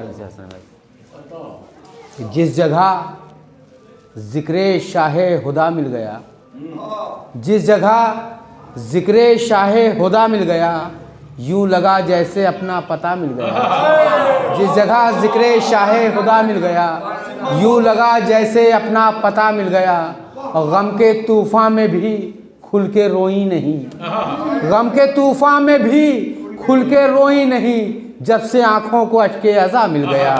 چار میں سے حسن بھائی. جس جگہ ذکر شاہ خدا مل گیا, جس جگہ ذکر شاہ خدا مل گیا, یوں لگا جیسے اپنا پتہ مل گیا. جس جگہ ذکر شاہ خدا مل گیا, یوں لگا جیسے اپنا پتہ مل گیا. غم کے طوفان میں بھی کھل کے روئی نہیں, غم کے طوفان میں بھی کھل کے روئی نہیں, جب سے آنکھوں کو اشک ازا مل گیا,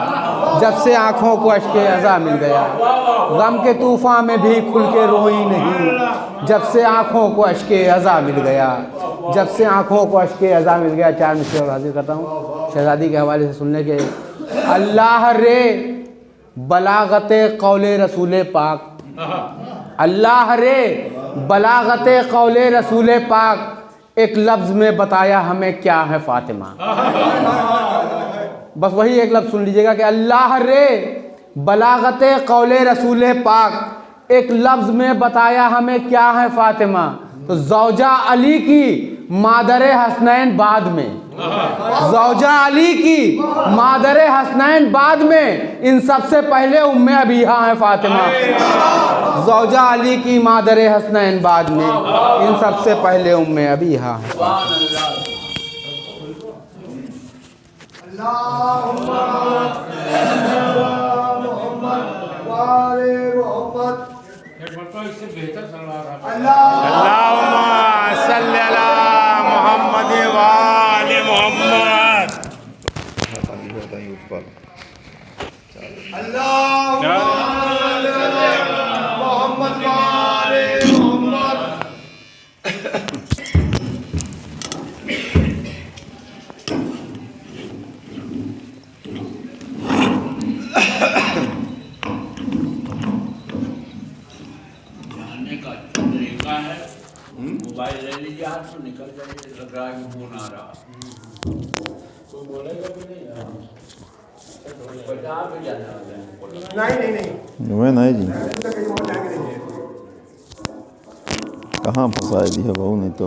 جب سے آنکھوں کو اشک ازا مل گیا. غم کے طوفان میں بھی کھل کے روئی نہیں, جب سے آنکھوں کو اشک ازا مل گیا, جب سے آنکھوں کو اشک ازا مل گیا. چار مصرے اور حاضر کرتا ہوں شہزادی کے حوالے سے سننے کے. اللہ رے بلاغت قول رسول پاک, اللہ رے بلاغت قول رسول پاک, ایک لفظ میں بتایا ہمیں کیا ہے فاطمہ. بس وہی ایک لفظ سن لیجئے گا کہ اللہ رے بلاغت قول رسول پاک, ایک لفظ میں بتایا ہمیں کیا ہے فاطمہ. تو زوجہ علی کی مادر حسنین بعد میں, زوجہ علی کی مادر حسنین بعد میں, ان سب سے پہلے ام ابیہا ہیں فاطمہ. زوجہ علی کی مادر حسنین بعد میں, ان سب سے پہلے ام ابیہا ہیں. اللہم صلی علی محمد و آل محمد. موبائل لے لیجیے ہاتھ میں, نکل جائیے, لگ رہا ہے کہ فون آ رہا. کوئی بولے گا بھی نہیں یار, بچا بھی جانا ہے. میں نہیں جی, کہاں پھنسائے دی ہے بہو, نہیں تو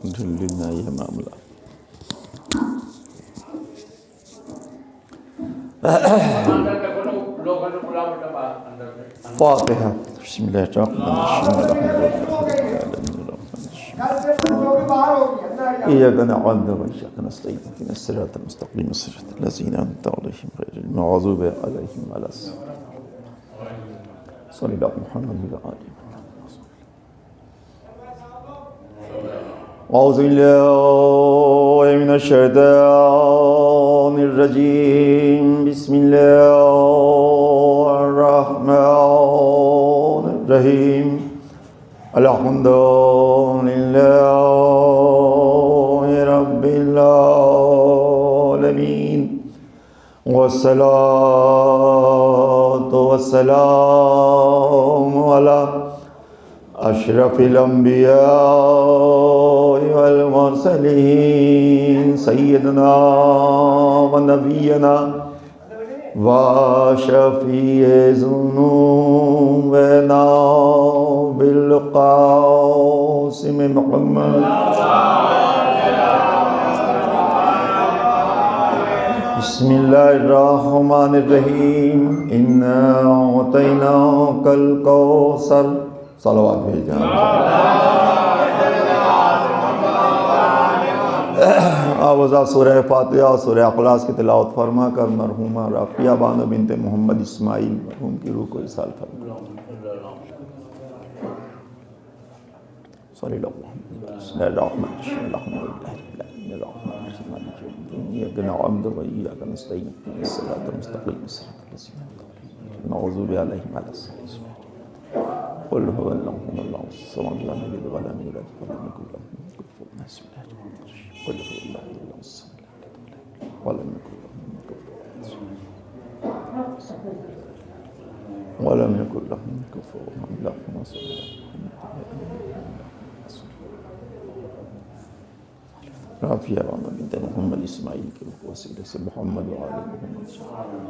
ڈھل ڈھل نہیں ہے معاملہ. فاتحہ. بسم اللہ الرحمن الرحیم. إياك نعبد وإياك نستعين اهدنا الصراط المستقيم صراط الذين أنعمت عليهم غير المغضوب عليهم ولا الضالين. صلى الله على محمد وعلى آله. أعوذ بالله من الشيطان الرجيم. بسم الله الرحمن الرحيم. الحمد لله رب العالمين, والصلاة والسلام على أشرف الأنبياء والمرسلين, سيدنا ونبينا وشفيع ذنوبنا بالقاسم محمد. بسم الله الرحمن الرحيم. إنا أعطيناك الكوثر. صلوات بھیجیں. آوازہ سورہ فاتحہ سورہ اخلاص کی تلاوت فرما کر مرحومہ رافیہ بانو بنت محمد اسماعیل مرحوم کی روح کو اصال فرما. صلی اللہ علیہ وسلم. بسم اللہ الرحمن الرحیم. الحمد للہ رب العالمین الرحمن الرحیم مالک یوم الدین. ایاک نعبد و ایاک نستعین اهدنا الصراط المستقیم صراط الذین أنعمت عليهم المغضوب عليهم ولا الضالين. قل هو الله الصمد لم يلد ولم يولد ولم يكن له كفوا أحد. بسم الله الرحمن الرحيم. قل هو الله الصمد لم يلد ولم يكن له كفوا أحد. ولم يكن له كفوا أحد. اللهم صل على رافیہ بانو بنت محمد اسماعیل کے روح وسیلے سے محمد و آل محمد صلی اللہ علیہ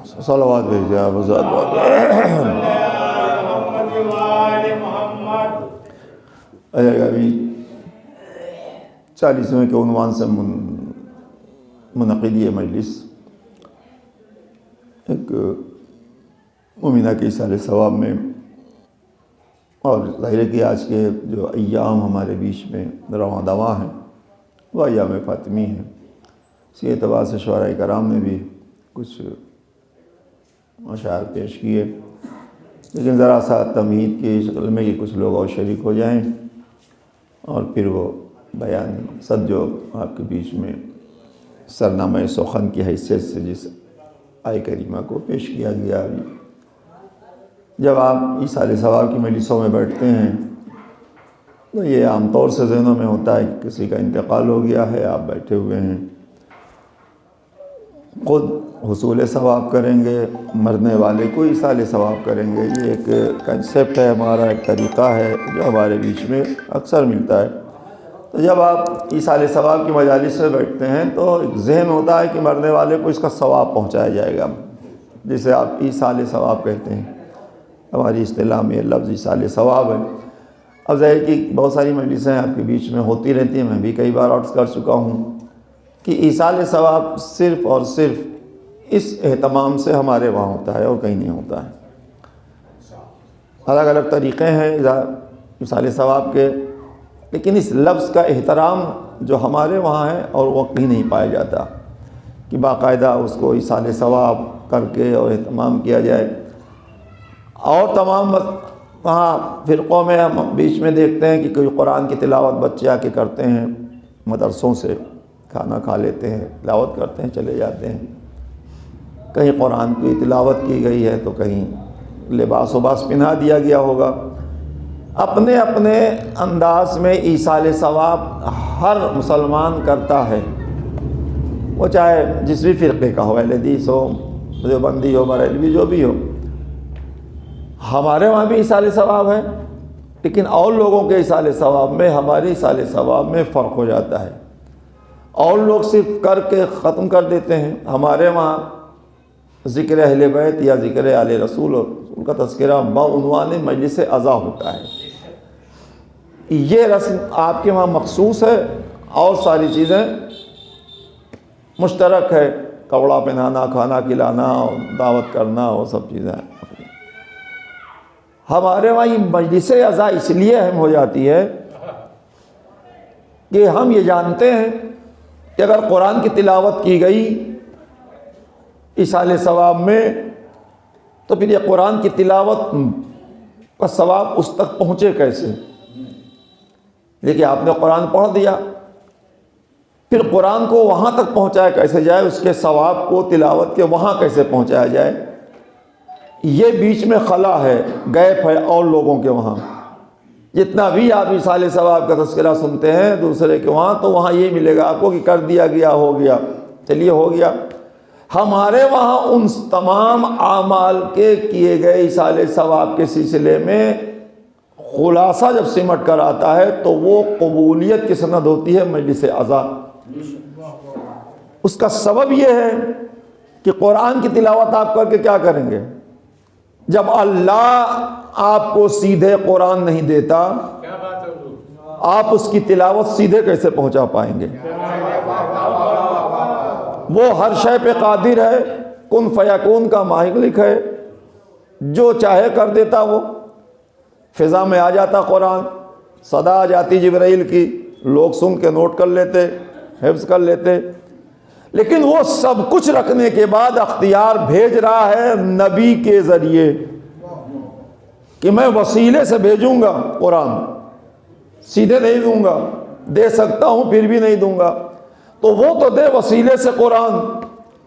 وسلم. صلوات بھیجیں آپ ذات محمد. 40ویں کے عنوان سے منعقد یہ مجلس ایک مومنہ کے ایصال ثواب میں، اور ظاہر ہے کہ آج کے جو ایام ہمارے بیچ میں رواں دواں ہیں وہ ایام فاطمی ہیں، اسی اعتبار سے شعراء کرام نے بھی کچھ اشعار پیش کیے، لیکن ذرا سا تمہید کی شکل میں کہ کچھ لوگ اور شریک ہو جائیں اور پھر وہ بیان مقصد جو آپ کے بیچ میں سرنامہ سخن کی حیثیت سے جس آیہ کریمہ کو پیش کیا گیا۔ جب آپ ایصال ثواب کی مجلسوں میں بیٹھتے ہیں تو یہ عام طور سے ذہنوں میں ہوتا ہے کہ کسی کا انتقال ہو گیا ہے، آپ بیٹھے ہوئے ہیں، خود حصول ثواب کریں گے، مرنے والے کو ایصال ثواب کریں گے۔ یہ ایک کنسیپٹ ہے ہمارا، ایک طریقہ ہے جو ہمارے بیچ میں اکثر ملتا ہے۔ تو جب آپ ایصال ثواب کی مجالس میں بیٹھتے ہیں تو ایک ذہن ہوتا ہے کہ مرنے والے کو اس کا ثواب پہنچایا جائے گا، جسے آپ ایصال ثواب کہتے ہیں۔ ہماری اصطلاح میں یہ لفظ ایصال ثواب ہے۔ اب ظاہر کہ بہت ساری مجلسیں آپ کے بیچ میں ہوتی رہتی ہیں، میں بھی کئی بار عرض کر چکا ہوں کہ ایصال ثواب صرف اور صرف اس اہتمام سے ہمارے وہاں ہوتا ہے اور کہیں نہیں ہوتا ہے۔ الگ الگ طریقے ہیں ایصال ثواب کے، لیکن اس لفظ کا احترام جو ہمارے وہاں ہے اور وہ کہیں نہیں پایا جاتا کہ باقاعدہ اس کو ایصال ثواب کر کے اور اہتمام کیا جائے۔ اور تمام وہاں فرقوں میں ہم بیچ میں دیکھتے ہیں کہ کوئی قرآن کی تلاوت بچے آ کے کرتے ہیں، مدرسوں سے کھانا کھا لیتے ہیں، تلاوت کرتے ہیں، چلے جاتے ہیں۔ کہیں قرآن کی تلاوت کی گئی ہے تو کہیں لباس وباس پہنا دیا گیا ہوگا۔ اپنے اپنے انداز میں ایصال ثواب ہر مسلمان کرتا ہے، وہ چاہے جس بھی فرقے کا ہو، اہل حدیث ہو، دیوبندی ہو، بریلوی، جو بھی ہو۔ ہمارے وہاں بھی ایصال ثواب ہے، لیکن اور لوگوں کے ایصال ثواب میں ہمارے ایصال ثواب میں فرق ہو جاتا ہے۔ اور لوگ صرف کر کے ختم کر دیتے ہیں، ہمارے وہاں ذکر اہل بیت یا ذکر آل رسول اور ان کا تذکرہ بعنوان مجلس عزا ہوتا ہے۔ یہ رسم آپ کے وہاں مخصوص ہے، اور ساری چیزیں مشترک ہے، کپڑا پہنانا، کھانا کھلانا، دعوت کرنا، وہ سب چیزیں۔ ہمارے وہاں یہ مجلس عزا اس لیے اہم ہو جاتی ہے کہ ہم یہ جانتے ہیں کہ اگر قرآن کی تلاوت کی گئی ایصال ثواب میں تو پھر یہ قرآن کی تلاوت کا ثواب اس تک پہنچے کیسے؟ دیکھیے آپ نے قرآن پڑھ دیا، پھر قرآن کو وہاں تک پہنچایا کیسے جائے، اس کے ثواب کو تلاوت کے وہاں کیسے پہنچایا جائے؟ یہ بیچ میں خلا ہے، گیپ ہے اور لوگوں کے وہاں۔ جتنا بھی آپ ایصال ثواب کا تذکرہ سنتے ہیں دوسرے کے وہاں، تو وہاں یہ ملے گا آپ کو کہ کر دیا گیا، ہو گیا، چلیے ہو گیا۔ ہمارے وہاں ان تمام اعمال کے کیے گئے ایصال ثواب کے سلسلے میں خلاصہ جب سمٹ کر آتا ہے تو وہ قبولیت کی سند ہوتی ہے مجلس عزا۔ اس کا سبب یہ ہے کہ قرآن کی تلاوت آپ کر کے کیا کریں گے؟ جب اللہ آپ کو سیدھے قرآن نہیں دیتا، آپ اس کی تلاوت سیدھے کیسے پہنچا پائیں گے؟ وہ ہر شے پہ قادر ہے، کن فیکون کا مالک ہے، جو چاہے کر دیتا۔ وہ فضا میں آ جاتا قرآن، صدا آ جاتی جبرائیل کی، لوگ سن کے نوٹ کر لیتے، حفظ کر لیتے، لیکن وہ سب کچھ رکھنے کے بعد اختیار بھیج رہا ہے نبی کے ذریعے کہ میں وسیلے سے بھیجوں گا قرآن، سیدھے نہیں دوں گا، دے سکتا ہوں پھر بھی نہیں دوں گا۔ تو وہ تو دے وسیلے سے قرآن،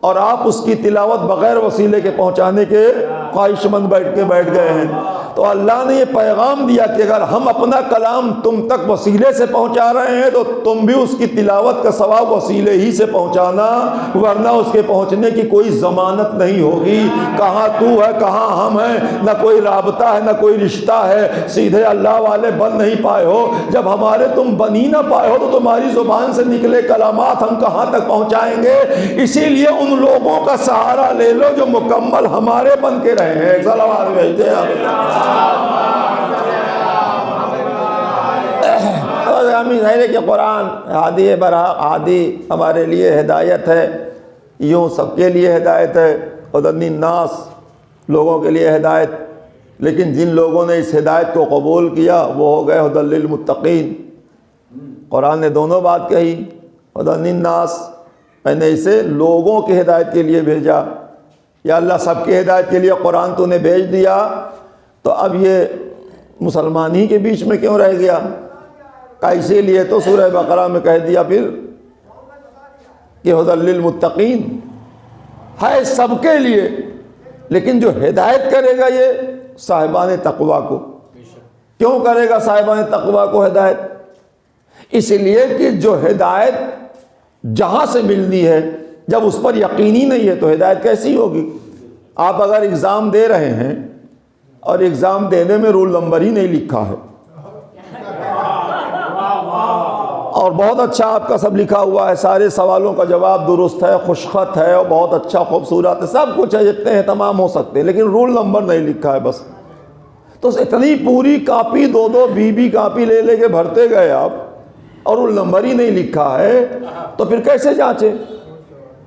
اور آپ اس کی تلاوت بغیر وسیلے کے پہنچانے کے خواہش مند بیٹھ گئے ہیں۔ تو اللہ نے یہ پیغام دیا کہ اگر ہم اپنا کلام تم تک وسیلے سے پہنچا رہے ہیں تو تم بھی اس کی تلاوت کا ثواب وسیلے ہی سے پہنچانا، ورنہ اس کے پہنچنے کی کوئی ضمانت نہیں ہوگی۔ کہاں تو ہے، کہاں ہم ہیں، نہ کوئی رابطہ ہے، نہ کوئی رشتہ ہے، سیدھے اللہ والے بن نہیں پائے ہو۔ جب ہمارے تم بن ہی نہ پائے ہو تو تمہاری زبان سے نکلے کلامات ہم کہاں تک پہنچائیں گے؟ اسی لیے ان لوگوں کا سہارا لے لو جو مکمل ہمارے بن کے رہے ہیں۔ صلوات بھیجتے ہیں ظاہر ہے کہ قرآن ہادی برحق، ہادی ہمارے لیے ہدایت ہے، یوں سب کے لیے ہدایت ہے، ہدی للناس لوگوں کے لیے ہدایت، لیکن جن لوگوں نے اس ہدایت کو قبول کیا وہ ہو گئے ہدی للمتقین۔ قرآن نے دونوں بات کہی، ہدی للناس، میں نے اسے لوگوں کی ہدایت کے لیے بھیجا۔ یا اللہ سب کی ہدایت کے لیے قرآن تو نے بھیج دیا، تو اب یہ مسلمان ہی کے بیچ میں کیوں رہ گیا؟ اسی لیے تو سورہ بقرہ میں کہہ دیا پھر کہ ہدی للمتقین ہے سب کے لیے، لیکن جو ہدایت کرے گا یہ صاحبان تقویٰ کو۔ کیوں کرے گا صاحبان تقویٰ کو ہدایت؟ اس لیے کہ جو ہدایت جہاں سے ملنی ہے جب اس پر یقینی نہیں ہے تو ہدایت کیسی ہوگی؟ آپ اگر ایگزام دے رہے ہیں اور ایگزام دینے میں رول نمبر ہی نہیں لکھا ہے اور بہت اچھا آپ کا سب لکھا ہوا ہے، سارے سوالوں کا جواب درست ہے، خوشخط ہے اور بہت اچھا خوبصورت ہے، سب کچھ ہے، جتنے ہیں تمام ہو سکتے ہیں، لیکن رول نمبر نہیں لکھا ہے بس، تو اتنی پوری کاپی 2-2 بی کاپی لے لے کے بھرتے گئے آپ اور رول نمبر ہی نہیں لکھا ہے تو پھر کیسے جانچے؟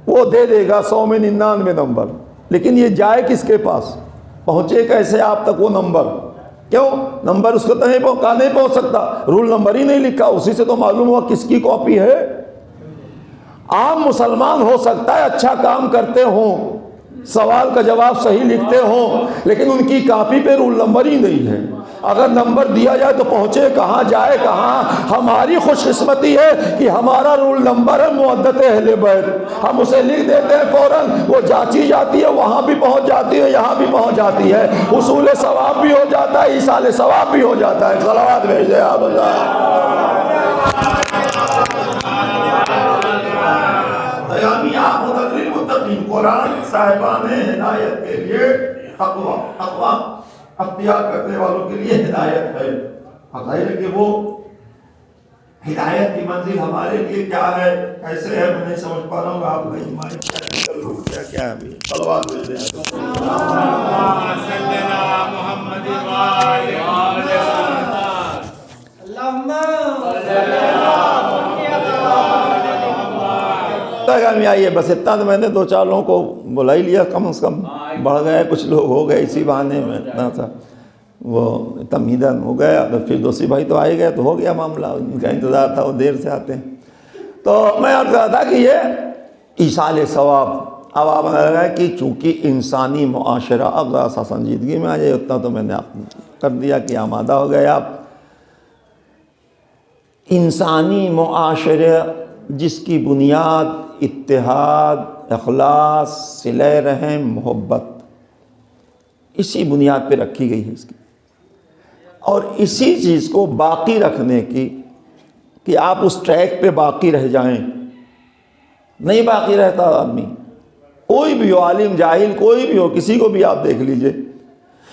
وہ دے دے گا 100 میں 99 نمبر، لیکن یہ جائے کس کے پاس؟ پہنچے کیسے آپ تک وہ نمبر؟ کیوں؟ نمبر اس کو تو نہیں پہنچ سکتا، رول نمبر ہی نہیں لکھا، اسی سے تو معلوم ہوا کس کی کاپی ہے۔ عام مسلمان ہو سکتا ہے اچھا کام کرتے ہوں، سوال کا جواب صحیح لکھتے ہوں، لیکن ان کی کاپی پہ رول نمبر ہی نہیں ہے۔ اگر نمبر دیا جائے تو پہنچے کہاں، جائے کہاں؟ ہماری خوش قسمتی ہے کہ ہمارا رول نمبر ہے معدت اہل بیت، ہم اسے لکھ دیتے ہیں فوراً، وہ جانچی جاتی ہے، وہاں بھی پہنچ جاتی ہے، یہاں بھی پہنچ جاتی ہے، حصول ثواب بھی ہو جاتا ہے، ایصال ثواب بھی ہو جاتا ہے۔ صلوات بھیج دیں آپ قرآن صاحبان ہدایت کے لیے تقویٰ اختیار کرنے والوں کے لیے ہدایت ہے۔ ظاہر ہے کہ وہ ہدایت کی منزل ہمارے لیے کیا ہے، کیسے ہے، میں نہیں سمجھ پا رہا ہوں، آپ نہیں مائک کیا ہے ابھی صلوات بھیج دیں۔ آئیے بس اتنا تو میں نے 2-4 لوگوں کو بلا ہی لیا، کم از کم بڑھ گئے، کچھ لوگ ہو گئے اسی بہانے میں، اتنا تھا وہ تمہیدن ہو گیا، پھر دوسری بھائی تو آئے گئے تو ہو گیا معاملہ، ان کا انتظار تھا، وہ دیر سے آتے ہیں۔ تو میں عرض کر رہا تھا کہ یہ ایصال ثواب، اب آپ لگا کہ چونکہ انسانی معاشرہ اب ذرا سا سنجیدگی میں آ جائے، اتنا تو میں نے آپ کر دیا کہ آمادہ ہو گئے آپ۔ انسانی معاشرہ جس کی بنیاد اتحاد، اخلاص، صلہ رحم، محبت، اسی بنیاد پہ رکھی گئی ہے اس کی، اور اسی چیز کو باقی رکھنے کی کہ آپ اس ٹریک پہ باقی رہ جائیں، نہیں باقی رہتا آدمی، کوئی بھی ہو، عالم جاہل کوئی بھی ہو، کسی کو بھی آپ دیکھ لیجئے،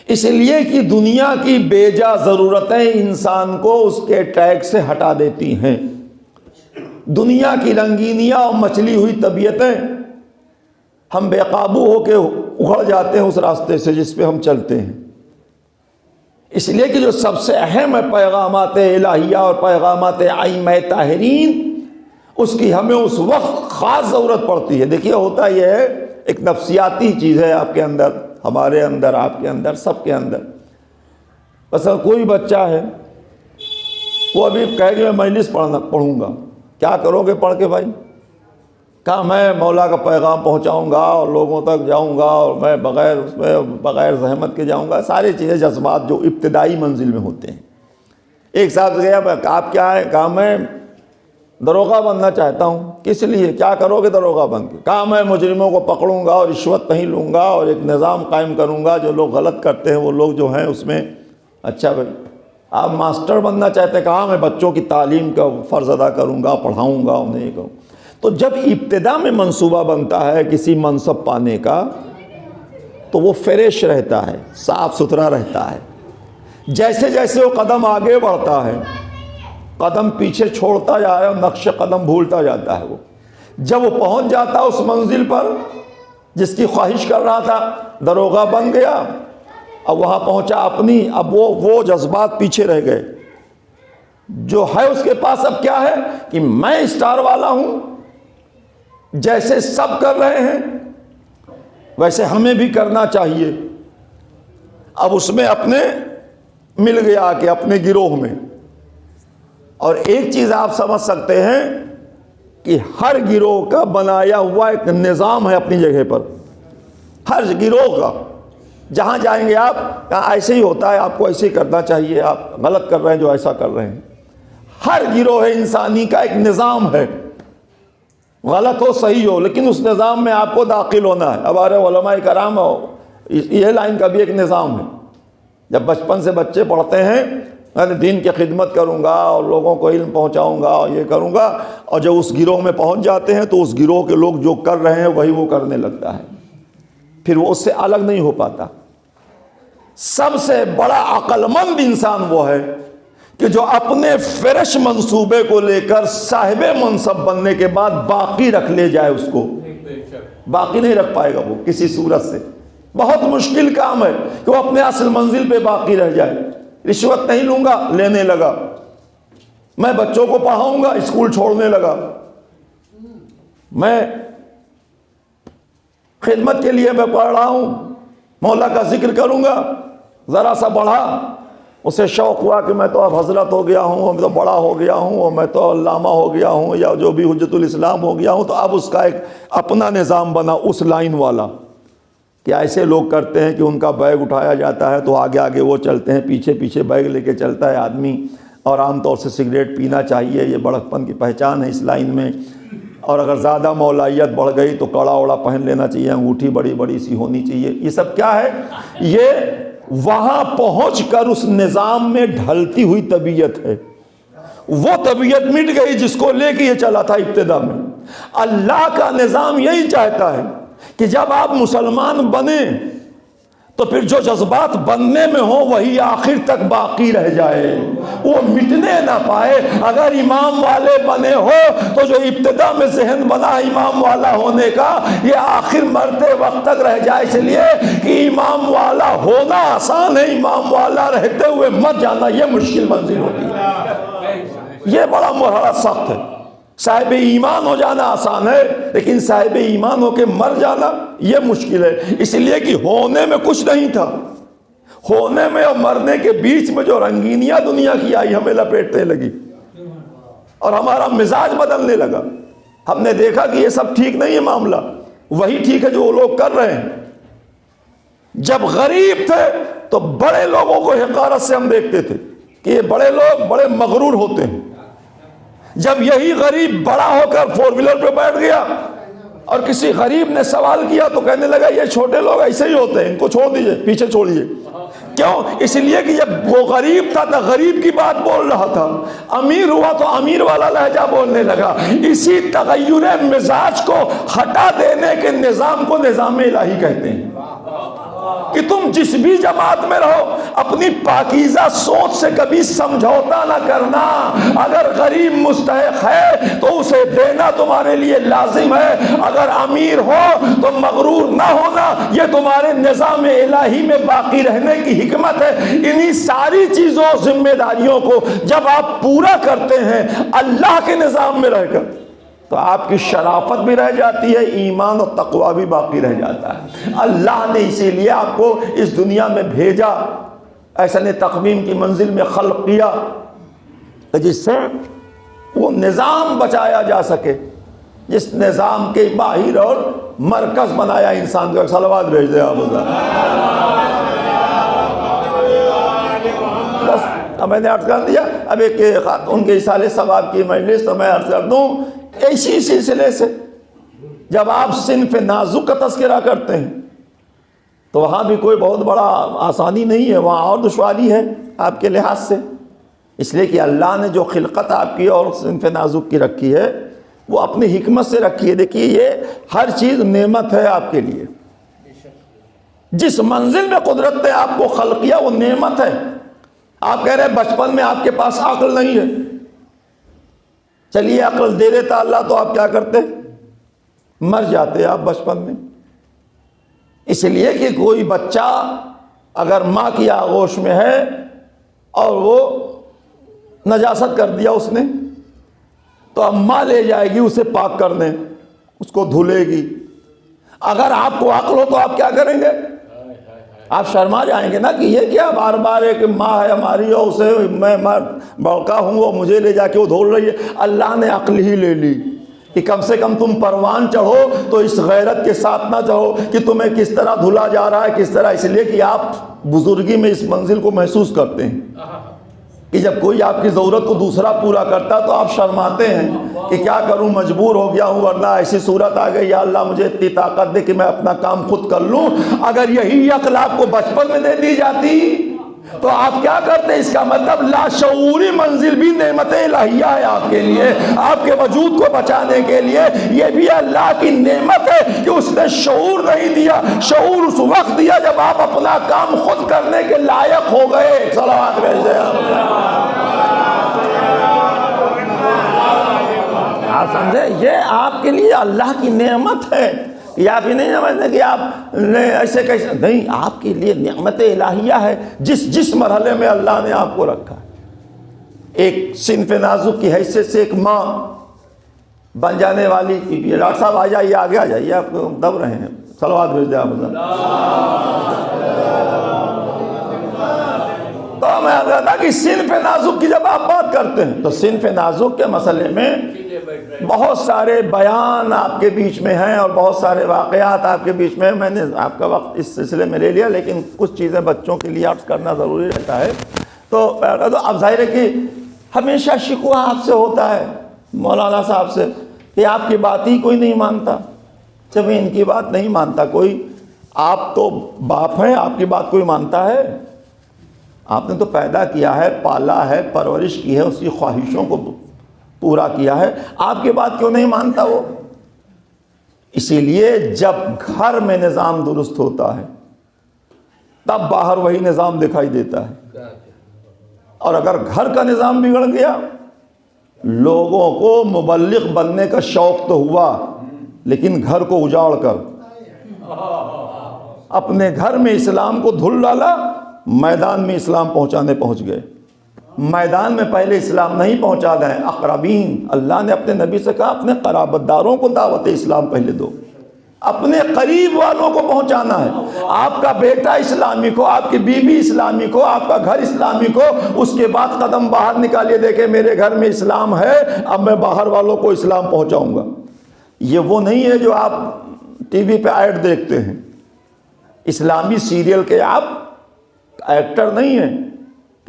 اس لیے کہ دنیا کی بے جا ضرورتیں انسان کو اس کے ٹریک سے ہٹا دیتی ہیں۔ دنیا کی رنگینیاں اور مچلی ہوئی طبیعتیں، ہم بے قابو ہو کے اکھڑ جاتے ہیں اس راستے سے جس پہ ہم چلتے ہیں، اس لیے کہ جو سب سے اہم ہے پیغامات الہیہ اور پیغامات ائمہ طاہرین، اس کی ہمیں اس وقت خاص ضرورت پڑتی ہے۔ دیکھیے ہوتا یہ ہے، ایک نفسیاتی چیز ہے آپ کے اندر، ہمارے اندر، آپ کے اندر، سب کے اندر۔ مثلا کوئی بچہ ہے، وہ ابھی کہے کہ میں مجلس پڑھوں گا، کیا کرو گے پڑھ کے بھائی؟ کہا میں مولا کا پیغام پہنچاؤں گا اور لوگوں تک جاؤں گا، اور میں بغیر زحمت کے جاؤں گا، ساری چیزیں جذبات جو ابتدائی منزل میں ہوتے ہیں۔ ایک صاحب سے گیا، آپ کیا ہے؟ کہا میں دروغہ بننا چاہتا ہوں۔ کس لیے؟ کیا کرو گے دروغہ بن کے؟ کہا میں مجرموں کو پکڑوں گا اور رشوت نہیں لوں گا اور ایک نظام قائم کروں گا، جو لوگ غلط کرتے ہیں وہ لوگ جو ہیں اس میں۔ اچھا بھائی آپ ماسٹر بننا چاہتے ہیں؟ کہا میں بچوں کی تعلیم کا فرض ادا کروں گا، پڑھاؤں گا انہیں، یہ کروں۔ تو جب ابتدا میں منصوبہ بنتا ہے کسی منصب پانے کا تو وہ فریش رہتا ہے، صاف ستھرا رہتا ہے۔ جیسے جیسے وہ قدم آگے بڑھتا ہے، قدم پیچھے چھوڑتا جا رہا ہے، نقش قدم بھولتا جاتا ہے۔ وہ جب وہ پہنچ جاتا ہے اس منزل پر جس کی خواہش کر رہا تھا، دروغہ بن گیا، اب وہاں پہنچا اپنی، اب وہ جذبات پیچھے رہ گئے، جو ہے اس کے پاس اب کیا ہے کہ میں اسٹار والا ہوں، جیسے سب کر رہے ہیں ویسے ہمیں بھی کرنا چاہیے۔ اب اس میں اپنے مل گیا کہ اپنے گروہ میں۔ اور ایک چیز آپ سمجھ سکتے ہیں کہ ہر گروہ کا بنایا ہوا ایک نظام ہے اپنی جگہ پر، ہر گروہ کا۔ جہاں جائیں گے آپ کہاں ایسے ہی ہوتا ہے، آپ کو ایسے ہی کرنا چاہیے، آپ غلط کر رہے ہیں جو ایسا کر رہے ہیں۔ ہر گروہ انسانی کا ایک نظام ہے، غلط ہو صحیح ہو، لیکن اس نظام میں آپ کو داخل ہونا ہے۔ ہمارے علماء کرام یہ لائن کا بھی ایک نظام ہے۔ جب بچپن سے بچے پڑھتے ہیں میں دین کی خدمت کروں گا اور لوگوں کو علم پہنچاؤں گا اور یہ کروں گا، اور جب اس گروہ میں پہنچ جاتے ہیں تو اس گروہ کے لوگ جو کر رہے ہیں وہی وہ کرنے لگتا ہے، پھر وہ اس سے الگ نہیں ہو پاتا۔ سب سے بڑا عقل مند انسان وہ ہے کہ جو اپنے فرش منصوبے کو لے کر صاحب منصب بننے کے بعد باقی رکھ لے جائے، اس کو باقی نہیں رکھ پائے گا وہ کسی صورت سے۔ بہت مشکل کام ہے کہ وہ اپنے اصل منزل پہ باقی رہ جائے۔ رشوت نہیں لوں گا، لینے لگا، میں بچوں کو پڑھاؤں گا، اسکول چھوڑنے لگا، میں خدمت کے لیے میں پڑھ رہا ہوں، مولا کا ذکر کروں گا، ذرا سا بڑھا، اسے شوق ہوا کہ میں تو اب حضرت ہو گیا ہوں، میں تو بڑا ہو گیا ہوں، اور میں تو علامہ ہو گیا ہوں، یا جو بھی حجت الاسلام ہو گیا ہوں، تو اب اس کا ایک اپنا نظام بنا اس لائن والا کہ ایسے لوگ کرتے ہیں کہ ان کا بیگ اٹھایا جاتا ہے تو آگے آگے وہ چلتے ہیں، پیچھے پیچھے بیگ لے کے چلتا ہے آدمی، اور عام طور سے سگریٹ پینا چاہیے، یہ بڑکپن کی پہچان ہے اس لائن میں۔ اور اگر زیادہ مولائیت بڑھ گئی تو کڑا وڑا پہن لینا چاہیے، انگوٹھی بڑی بڑی سی ہونی چاہیے۔ یہ سب کیا ہے؟ یہ وہاں پہنچ کر اس نظام میں ڈھلتی ہوئی طبیعت ہے۔ وہ طبیعت مٹ گئی جس کو لے کے یہ چلا تھا ابتدا میں۔ اللہ کا نظام یہی چاہتا ہے کہ جب آپ مسلمان بنیں تو پھر جو جذبات بننے میں ہو وہی آخر تک باقی رہ جائے، وہ مٹنے نہ پائے۔ اگر امام والے بنے ہو تو جو ابتدا میں ذہن بنا امام والا ہونے کا یہ آخر مرتے وقت تک رہ جائے، اس لیے کہ امام والا ہونا آسان ہے، امام والا رہتے ہوئے مر جانا یہ مشکل منزل ہوتی ہے، یہ بڑا مرحلہ سخت ہے۔ صاحب ایمان ہو جانا آسان ہے، لیکن صاحب ایمان ہو کے مر جانا یہ مشکل ہے، اس لیے کہ ہونے میں کچھ نہیں تھا، ہونے میں اور مرنے کے بیچ میں جو رنگینیاں دنیا کی آئی ہمیں لپیٹنے لگی اور ہمارا مزاج بدلنے لگا۔ ہم نے دیکھا کہ یہ سب ٹھیک نہیں ہے معاملہ، وہی ٹھیک ہے جو وہ لوگ کر رہے ہیں۔ جب غریب تھے تو بڑے لوگوں کو حقارت سے ہم دیکھتے تھے کہ یہ بڑے لوگ بڑے مغرور ہوتے ہیں۔ جب یہی غریب بڑا ہو کر فور ویلر پہ بیٹھ گیا اور کسی غریب نے سوال کیا تو کہنے لگا یہ چھوٹے لوگ ایسے ہی ہوتے ہیں، ان کو چھوڑ دیجئے، پیچھے چھوڑیے۔ کیوں؟ اس لیے کہ جب وہ غریب تھا تو غریب کی بات بول رہا تھا، امیر ہوا تو امیر والا لہجہ بولنے لگا۔ اسی تغیر مزاج کو ہٹا دینے کے نظام کو نظام الہی کہتے ہیں کہ تم جس بھی جماعت میں رہو اپنی پاکیزہ سوچ سے کبھی سمجھوتا نہ کرنا۔ اگر غریب مستحق ہے تو اسے دینا تمہارے لیے لازم ہے، اگر امیر ہو تو مغرور نہ ہونا، یہ تمہارے نظام الہی میں باقی رہنے کی حکمت ہے۔ انہی ساری چیزوں ذمہ داریوں کو جب آپ پورا کرتے ہیں اللہ کے نظام میں رہ کر تو آپ کی شرافت بھی رہ جاتی ہے، ایمان اور تقوی بھی باقی رہ جاتا ہے۔ اللہ نے اسی لیے آپ کو اس دنیا میں بھیجا، احسن تقویم کی منزل میں خلق کیا جس سے وہ نظام بچایا جا سکے، جس نظام کے باہر اور مرکز بنایا انسان کو۔ ایک صلوات بھیج دے آپ۔ بس اب میں نے عرض کر دیا، اب ایک ان کے اصالے ثواب کی مجلس تو میں عرض کر دوں اسی سلسلے سے جب آپ صنف نازک کا تذکرہ کرتے ہیں تو وہاں بھی کوئی بہت بڑا آسانی نہیں ہے، وہاں اور دشواری ہے آپ کے لحاظ سے، اس لیے کہ اللہ نے جو خلقت آپ کی اور صنف نازک کی رکھی ہے وہ اپنی حکمت سے رکھی ہے۔ دیکھیے یہ ہر چیز نعمت ہے آپ کے لیے، جس منزل میں قدرت نے آپ کو خلق کیا وہ نعمت ہے۔ آپ کہہ رہے ہیں بچپن میں آپ کے پاس عقل نہیں ہے، چلیے عقل دے دیتا اللہ تو آپ کیا کرتے؟ مر جاتے آپ بچپن میں۔ اس لیے کہ کوئی بچہ اگر ماں کی آغوش میں ہے اور وہ نجاست کر دیا اس نے، تو اب ماں لے جائے گی اسے پاک کرنے، اس کو دھلے گی۔ اگر آپ کو عقل ہو تو آپ کیا کریں گے؟ آپ شرما جائیں گے نا کہ یہ کیا بار بار ایک ماں ہے ہماری اور اسے میں بڑکا ہوں وہ مجھے لے جا کے وہ دھول رہی ہے۔ اللہ نے عقل ہی لے لی کہ کم سے کم تم پروان چڑھو تو اس غیرت کے ساتھ نہ چڑھو کہ تمہیں کس طرح دھلا جا رہا ہے، کس طرح، اس لیے کہ آپ بزرگی میں اس منزل کو محسوس کرتے ہیں کہ جب کوئی آپ کی ضرورت کو دوسرا پورا کرتا تو آپ شرماتے ہیں کہ کیا کروں، مجبور ہو گیا ہوں، ورنہ ایسی صورت آ گئی یا اللہ مجھے اتنی طاقت دے کہ میں اپنا کام خود کر لوں۔ اگر یہی عقل آپ کو بچپن میں دے دی جاتی تو آپ کیا کرتے؟ اس کا مطلب لاشعوری منزل بھی نعمت الہیہ ہے آپ کے لیے، آپ کے وجود کو بچانے کے لیے۔ یہ بھی اللہ کی نعمت ہے کہ اس نے شعور نہیں دیا۔ شعور اس وقت دیا جب آپ اپنا کام خود کرنے کے لائق ہو گئے۔ صلوات بھیجیں آپ سمجھے؟ یہ آپ کے لیے اللہ کی نعمت ہے۔ یہ آپ یہ نہیں سمجھتے کہ آپ نے ایسے کیسے، نہیں، آپ کے لیے نعمت الہیہ ہے جس مرحلے میں اللہ نے آپ کو رکھا ہے۔ ایک صنف نازک کی حیثیت سے ایک ماں بن جانے والی، ڈاکٹر صاحب آ جائیے، آگے آ جائیے، آپ دب رہے ہیں، صلوات بھیج دیں آپ۔ تو میں کہتا کہ صنف نازک کی جب آپ بات کرتے ہیں تو صنف نازک کے مسئلے میں بہت سارے بیان آپ کے بیچ میں ہیں اور بہت سارے واقعات آپ کے بیچ میں ہیں۔ میں نے آپ کا وقت اس سلسلے میں لے لیا، لیکن کچھ چیزیں بچوں کے لیے عرض کرنا ضروری رہتا ہے۔ تو اب ظاہر ہے کہ ہمیشہ شکوہ آپ سے ہوتا ہے مولانا صاحب سے کہ آپ کی بات ہی کوئی نہیں مانتا۔ جب ان کی بات نہیں مانتا کوئی، آپ تو باپ ہیں، آپ کی بات کوئی مانتا ہے؟ آپ نے تو پیدا کیا ہے، پالا ہے، پرورش کی ہے، اس کی خواہشوں کو پورا کیا ہے، آپ کی بات کیوں نہیں مانتا وہ؟ اسی لیے جب گھر میں نظام درست ہوتا ہے تب باہر وہی نظام دکھائی دیتا ہے، اور اگر گھر کا نظام بگڑ گیا، لوگوں کو مبلغ بننے کا شوق تو ہوا لیکن گھر کو اجاڑ کر اپنے گھر میں اسلام کو دھل ڈالا، میدان میں اسلام پہنچ گئے۔ میدان میں پہلے اسلام نہیں پہنچا دیں، اقربین، اللہ نے اپنے نبی سے کہا اپنے قرابت داروں کو دعوت اسلام پہلے دو، اپنے قریب والوں کو پہنچانا ہے۔ آپ کا بیٹا اسلامی کو، آپ کی بیوی اسلامی کو، آپ کا گھر اسلامی کو، اس کے بعد قدم باہر نکالیے، دیکھیں میرے گھر میں اسلام ہے، اب میں باہر والوں کو اسلام پہنچاؤں گا۔ یہ وہ نہیں ہے جو آپ ٹی وی پہ ایڈ دیکھتے ہیں، اسلامی سیریل کے آپ ایکٹر نہیں ہیں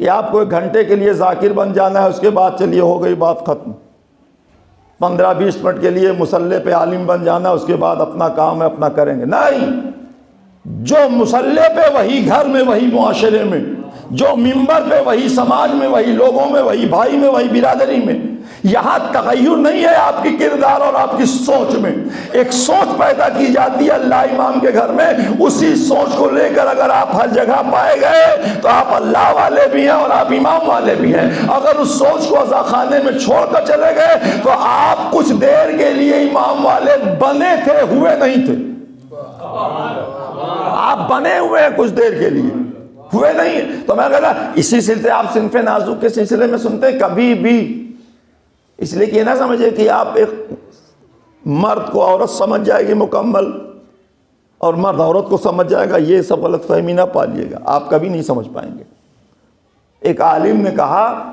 کہ آپ کو ایک گھنٹے کے لیے ذاکر بن جانا ہے، اس کے بعد چلیے ہو گئی بات ختم۔ 15-20 منٹ کے لیے مصلی پہ عالم بن جانا، اس کے بعد اپنا کام ہے اپنا کریں گے، نہیں۔ جو مصلی پہ وہی گھر میں، وہی معاشرے میں، جو منبر پہ وہی سماج میں، وہی لوگوں میں، وہی بھائی میں، وہی برادری میں۔ یہاں تغیر نہیں ہے آپ کی کردار اور آپ کی سوچ میں، ایک سوچ پیدا کی جاتی ہے اللہ امام کے گھر میں، اسی سوچ کو لے کر اگر آپ ہر جگہ پائے گئے تو آپ اللہ والے بھی ہیں اور آپ امام والے بھی ہیں۔ اگر اس سوچ کو عزاخانے میں چھوڑ کر چلے گئے تو آپ کچھ دیر کے لیے امام والے بنے تھے، ہوئے نہیں تھے۔ آپ بنے ہوئے ہیں کچھ دیر کے لیے، ہوئے نہیں۔ تو میں کہتا اسی سلسلے آپ صنف نازک کے سلسلے میں سنتے ہیں کبھی بھی، اس لیے کہ نہ سمجھے کہ آپ ایک مرد کو عورت سمجھ جائے گی مکمل اور مرد عورت کو سمجھ جائے گا، یہ سب غلط فہمی نہ پالیے گا، آپ کبھی نہیں سمجھ پائیں گے۔ ایک عالم نے کہا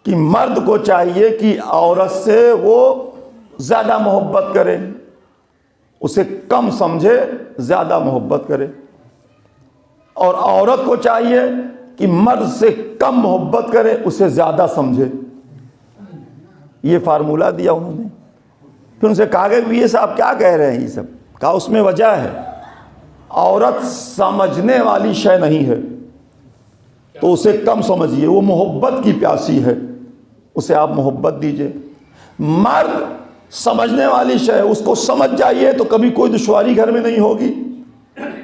کہ مرد کو چاہیے کہ عورت سے وہ زیادہ محبت کرے، اسے کم سمجھے، زیادہ محبت کرے، اور عورت کو چاہیے کہ مرد سے کم محبت کرے، اسے زیادہ سمجھے۔ یہ فارمولہ دیا انہوں نے۔ پھر ان سے کہا کہ یہ صاحب کیا کہہ رہے ہیں یہ سب؟ کہا اس میں وجہ ہے، عورت سمجھنے والی شے نہیں ہے تو اسے کم سمجھیے، وہ محبت کی پیاسی ہے، اسے آپ محبت دیجئے۔ مرد سمجھنے والی شے، اس کو سمجھ جائیے تو کبھی کوئی دشواری گھر میں نہیں ہوگی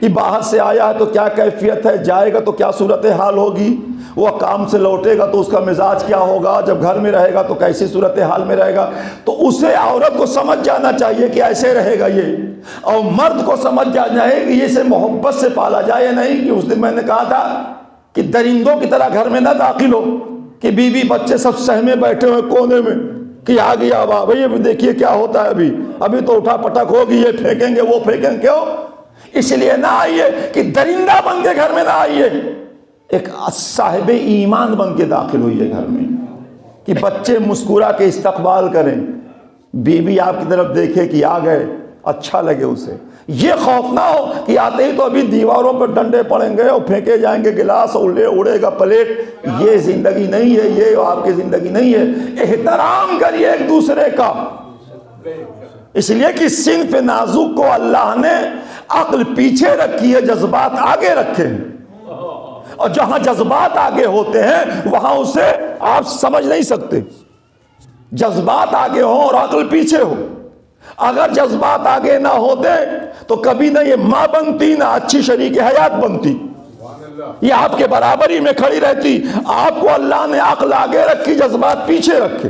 کہ باہر سے آیا ہے تو کیا کیفیت ہے، جائے گا تو کیا صورتحال ہوگی، وہ کام سے لوٹے گا تو اس کا مزاج کیا ہوگا، جب گھر میں رہے گا تو کیسی صورتحال میں رہے گا۔ تو اسے عورت کو سمجھ جانا چاہیے کہ ایسے رہے گا یہ، اور مرد کو سمجھ جانا ہے کہ یہ اسے محبت سے پالا جائے، نہیں کہ اس دن میں نے کہا تھا کہ درندوں کی طرح گھر میں نہ داخل ہو کہ بیوی بچے سب سہمے بیٹھے ہوئے کونے میں کہ آ گیا بابا یہ دیکھیے کیا ہوتا ہے ابھی تو اٹھا پٹک ہوگی، یہ پھینکیں گے وہ پھینکیں گے. کیوں؟ اس لیے نہ آئیے کہ درندہ بن کے گھر میں نہ آئیے، ایک صاحب ایمان بن کے داخل ہوئیے گھر میں کہ بچے مسکرا کے استقبال کریں، بیوی آپ کی طرف دیکھے کہ آ گئے، اچھا لگے اسے. یہ خوف نہ ہو کہ آتے ہی تو ابھی دیواروں پر ڈنڈے پڑیں گے اور پھینکے جائیں گے گلاس اور اڑے گا پلیٹ. یہ زندگی نہیں ہے، یہ آپ کی زندگی نہیں ہے. احترام کریے ایک دوسرے کا، اس لیے کہ صنف نازک کو اللہ نے عقل پیچھے رکھی ہے، جذبات آگے رکھے ہیں، اور جہاں جذبات آگے ہوتے ہیں وہاں اسے آپ سمجھ نہیں سکتے. جذبات آگے ہوں اور عقل پیچھے ہو. اگر جذبات آگے نہ ہوتے تو کبھی نہ یہ ماں بنتی، نہ اچھی شریک حیات بنتی، یہ آپ کے برابری میں کھڑی رہتی. آپ کو اللہ نے عقل آگے رکھی، جذبات پیچھے رکھے.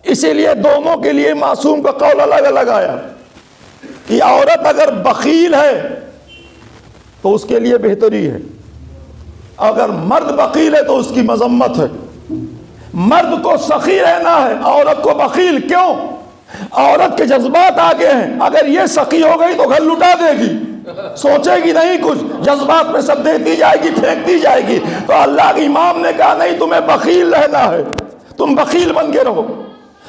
اسی لیے دونوں کے لیے معصوم کا قول الگ الگ آیا کہ عورت اگر بخیل ہے تو اس کے لیے بہتری ہے، اگر مرد بخیل ہے تو اس کی مذمت ہے. مرد کو سخی رہنا ہے، عورت کو بخیل. کیوں؟ عورت کے جذبات آگے ہیں، اگر یہ سخی ہو گئی تو گھر لٹا دے گی، سوچے گی نہیں کچھ، جذبات میں سب دیتی جائے گی، پھینکتی جائے گی. تو اللہ کے امام نے کہا نہیں، تمہیں بخیل رہنا ہے، تم بخیل بن کے رہو.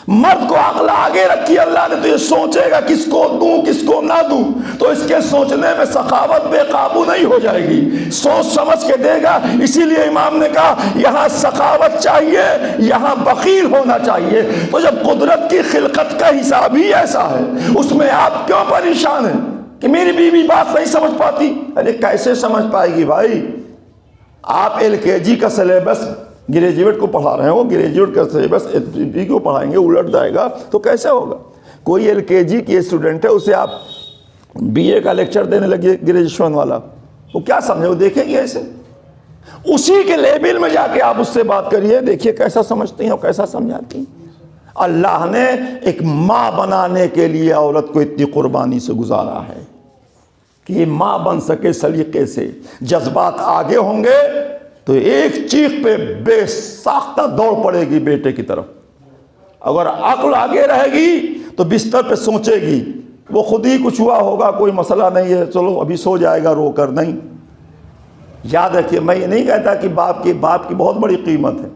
مرد کو عقل آگے رکھی اللہ نے، تو یہ سوچے گا کس کو دوں کس کو نہ دوں، تو اس کے سوچنے میں سخاوت بے قابو نہیں ہو جائے گی، سوچ سمجھ کے دے گا. اسی لیے امام نے کہا یہاں سخاوت چاہیے، یہاں بخیل ہونا چاہیے. تو جب قدرت کی خلقت کا حساب ہی ایسا ہے، اس میں آپ کیوں پریشان ہیں کہ میری بیوی بات نہیں سمجھ پاتی؟ ارے کیسے سمجھ پائے گی بھائی؟ آپ LKG کا سلیبس گریجویٹ کو پڑھا رہے ہو، گریجویٹ کا سلیبس LKG کو پڑھائیں گے، الٹ جائے گا تو کیسے ہوگا؟ کوئی LKG کی اسٹوڈنٹ ہے، اسے آپ BA کا لیکچر دینے لگے گریجویشن والا، وہ کیا سمجھے؟ وہ دیکھیں گے ایسے. اسی کے لیبل میں جا کے آپ اس سے بات کریے، دیکھیے کیسا سمجھتی ہیں اور کیسا سمجھاتی ہیں. اللہ نے ایک ماں بنانے کے لیے عورت کو اتنی قربانی سے گزارا ہے کہ یہ ماں بن سکے سلیقے سے. جذبات آگے ہوں گے تو ایک چیخ پہ بے ساختہ دوڑ پڑے گی بیٹے کی طرف. اگر عقل آگے رہے گی تو بستر پہ سوچے گی، وہ خود ہی کچھ ہوا ہوگا، کوئی مسئلہ نہیں ہے، چلو ابھی سو جائے گا رو کر. نہیں، یاد رکھیے میں یہ نہیں کہتا کہ باپ کی بہت بڑی قیمت ہے،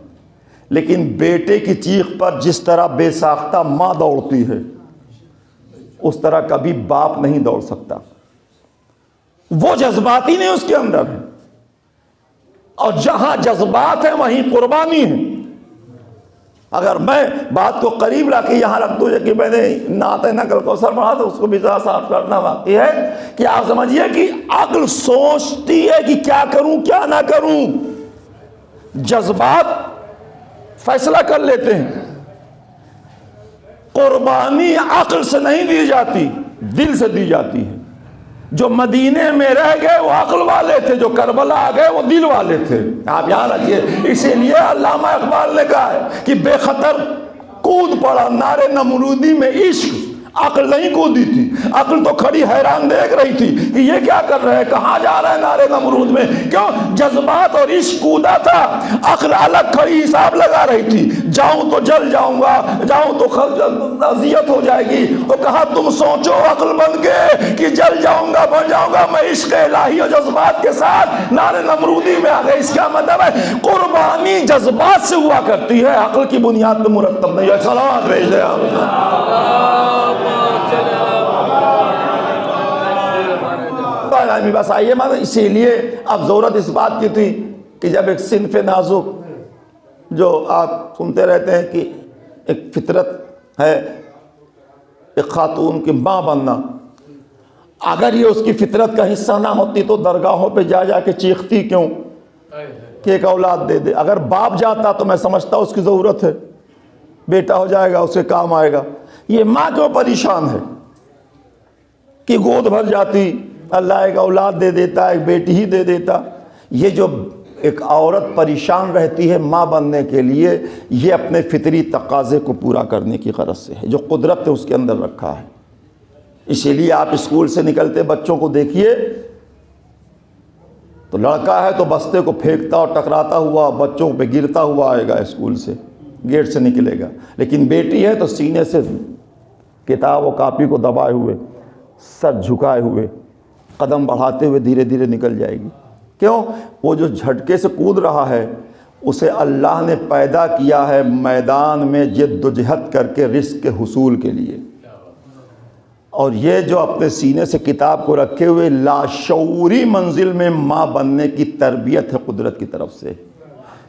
لیکن بیٹے کی چیخ پر جس طرح بے ساختہ ماں دوڑتی ہے اس طرح کبھی باپ نہیں دوڑ سکتا. وہ جذبات ہی نہیں اس کے اندر ہے، اور جہاں جذبات ہیں وہیں قربانی ہے. اگر میں بات کو قریب لا کے یہاں رکھ دوں کہ میں نے نعت نقل کوثر پڑھا تو اس کو بھی ذرا صاف کرنا باقی ہے کہ آپ سمجھیے کہ عقل سوچتی ہے کہ کیا کروں کیا نہ کروں، جذبات فیصلہ کر لیتے ہیں. قربانی عقل سے نہیں دی جاتی، دل سے دی جاتی ہے. جو مدینے میں رہ گئے وہ عقل والے تھے، جو کربلا آ گئے وہ دل والے تھے. آپ یاد رکھیے. اسی لیے علامہ اقبال نے کہا ہے کہ بے خطر کود پڑا نعرے نمرودی میں عشق، عقل نہیں کودی تھی، عقل تو کھڑی حیران دیکھ رہی تھی کہ یہ کیا کر رہے ہیں، کہاں جا رہے ہیں نعرے نمرود میں. کیوں؟ جذبات اور عشق کودا تھا، عقل الگ کھڑی حساب لگا رہی تھی. جاؤں تو جل جاؤں گا، جاؤں تو اذیت ہو جائے گی. تو کہا تم سوچو عقل بن کے کہ جل جاؤں گا بن جاؤں گا، میں عشق الہی اور جذبات کے ساتھ نعرے نمرودی میں آ گئے. اس کا مطلب ہے قربانی جذبات سے ہوا کرتی ہے، عقل کی بنیاد پہ مرتب نہیں ہے. صلوات بھیج دیں آپ. بس آئیے اسی لیے اب ضرورت اس بات کی تھی کہ جب ایک صنف نازک جو آپ سنتے رہتے ہیں کہ ایک فطرت ہے ایک خاتون کی ماں بننا، اگر یہ اس کی فطرت کا حصہ نہ ہوتی تو درگاہوں پہ جا جا کے چیختی کیوں کہ ایک اولاد دے دے. اگر باپ جاتا تو میں سمجھتا اس کی ضرورت ہے، بیٹا ہو جائے گا اس کے کام آئے گا. یہ ماں کیوں پریشان ہے کہ گود بھر جاتی، اللہ ایک اولاد دے دیتا، ایک بیٹی ہی دے دیتا. یہ جو ایک عورت پریشان رہتی ہے ماں بننے کے لیے، یہ اپنے فطری تقاضے کو پورا کرنے کی غرض سے ہے جو قدرت نے اس کے اندر رکھا ہے. اسی لیے آپ اسکول سے نکلتے بچوں کو دیکھیے تو لڑکا ہے تو بستے کو پھینکتا اور ٹکراتا ہوا بچوں پہ گرتا ہوا آئے گا اسکول سے، گیٹ سے نکلے گا، لیکن بیٹی ہے تو سینے سے کتاب و کاپی کو دبائے ہوئے، سر جھکائے ہوئے، قدم بڑھاتے ہوئے دھیرے دھیرے نکل جائے گی۔ کیوں؟ وہ جو جھٹکے سے کود رہا ہے اسے اللہ نے پیدا کیا ہے میدان میں جد و جہد کر کے رزق کے حصول کے لیے، اور یہ جو اپنے سینے سے کتاب کو رکھے ہوئے لاشعوری منزل میں ماں بننے کی تربیت ہے قدرت کی طرف سے،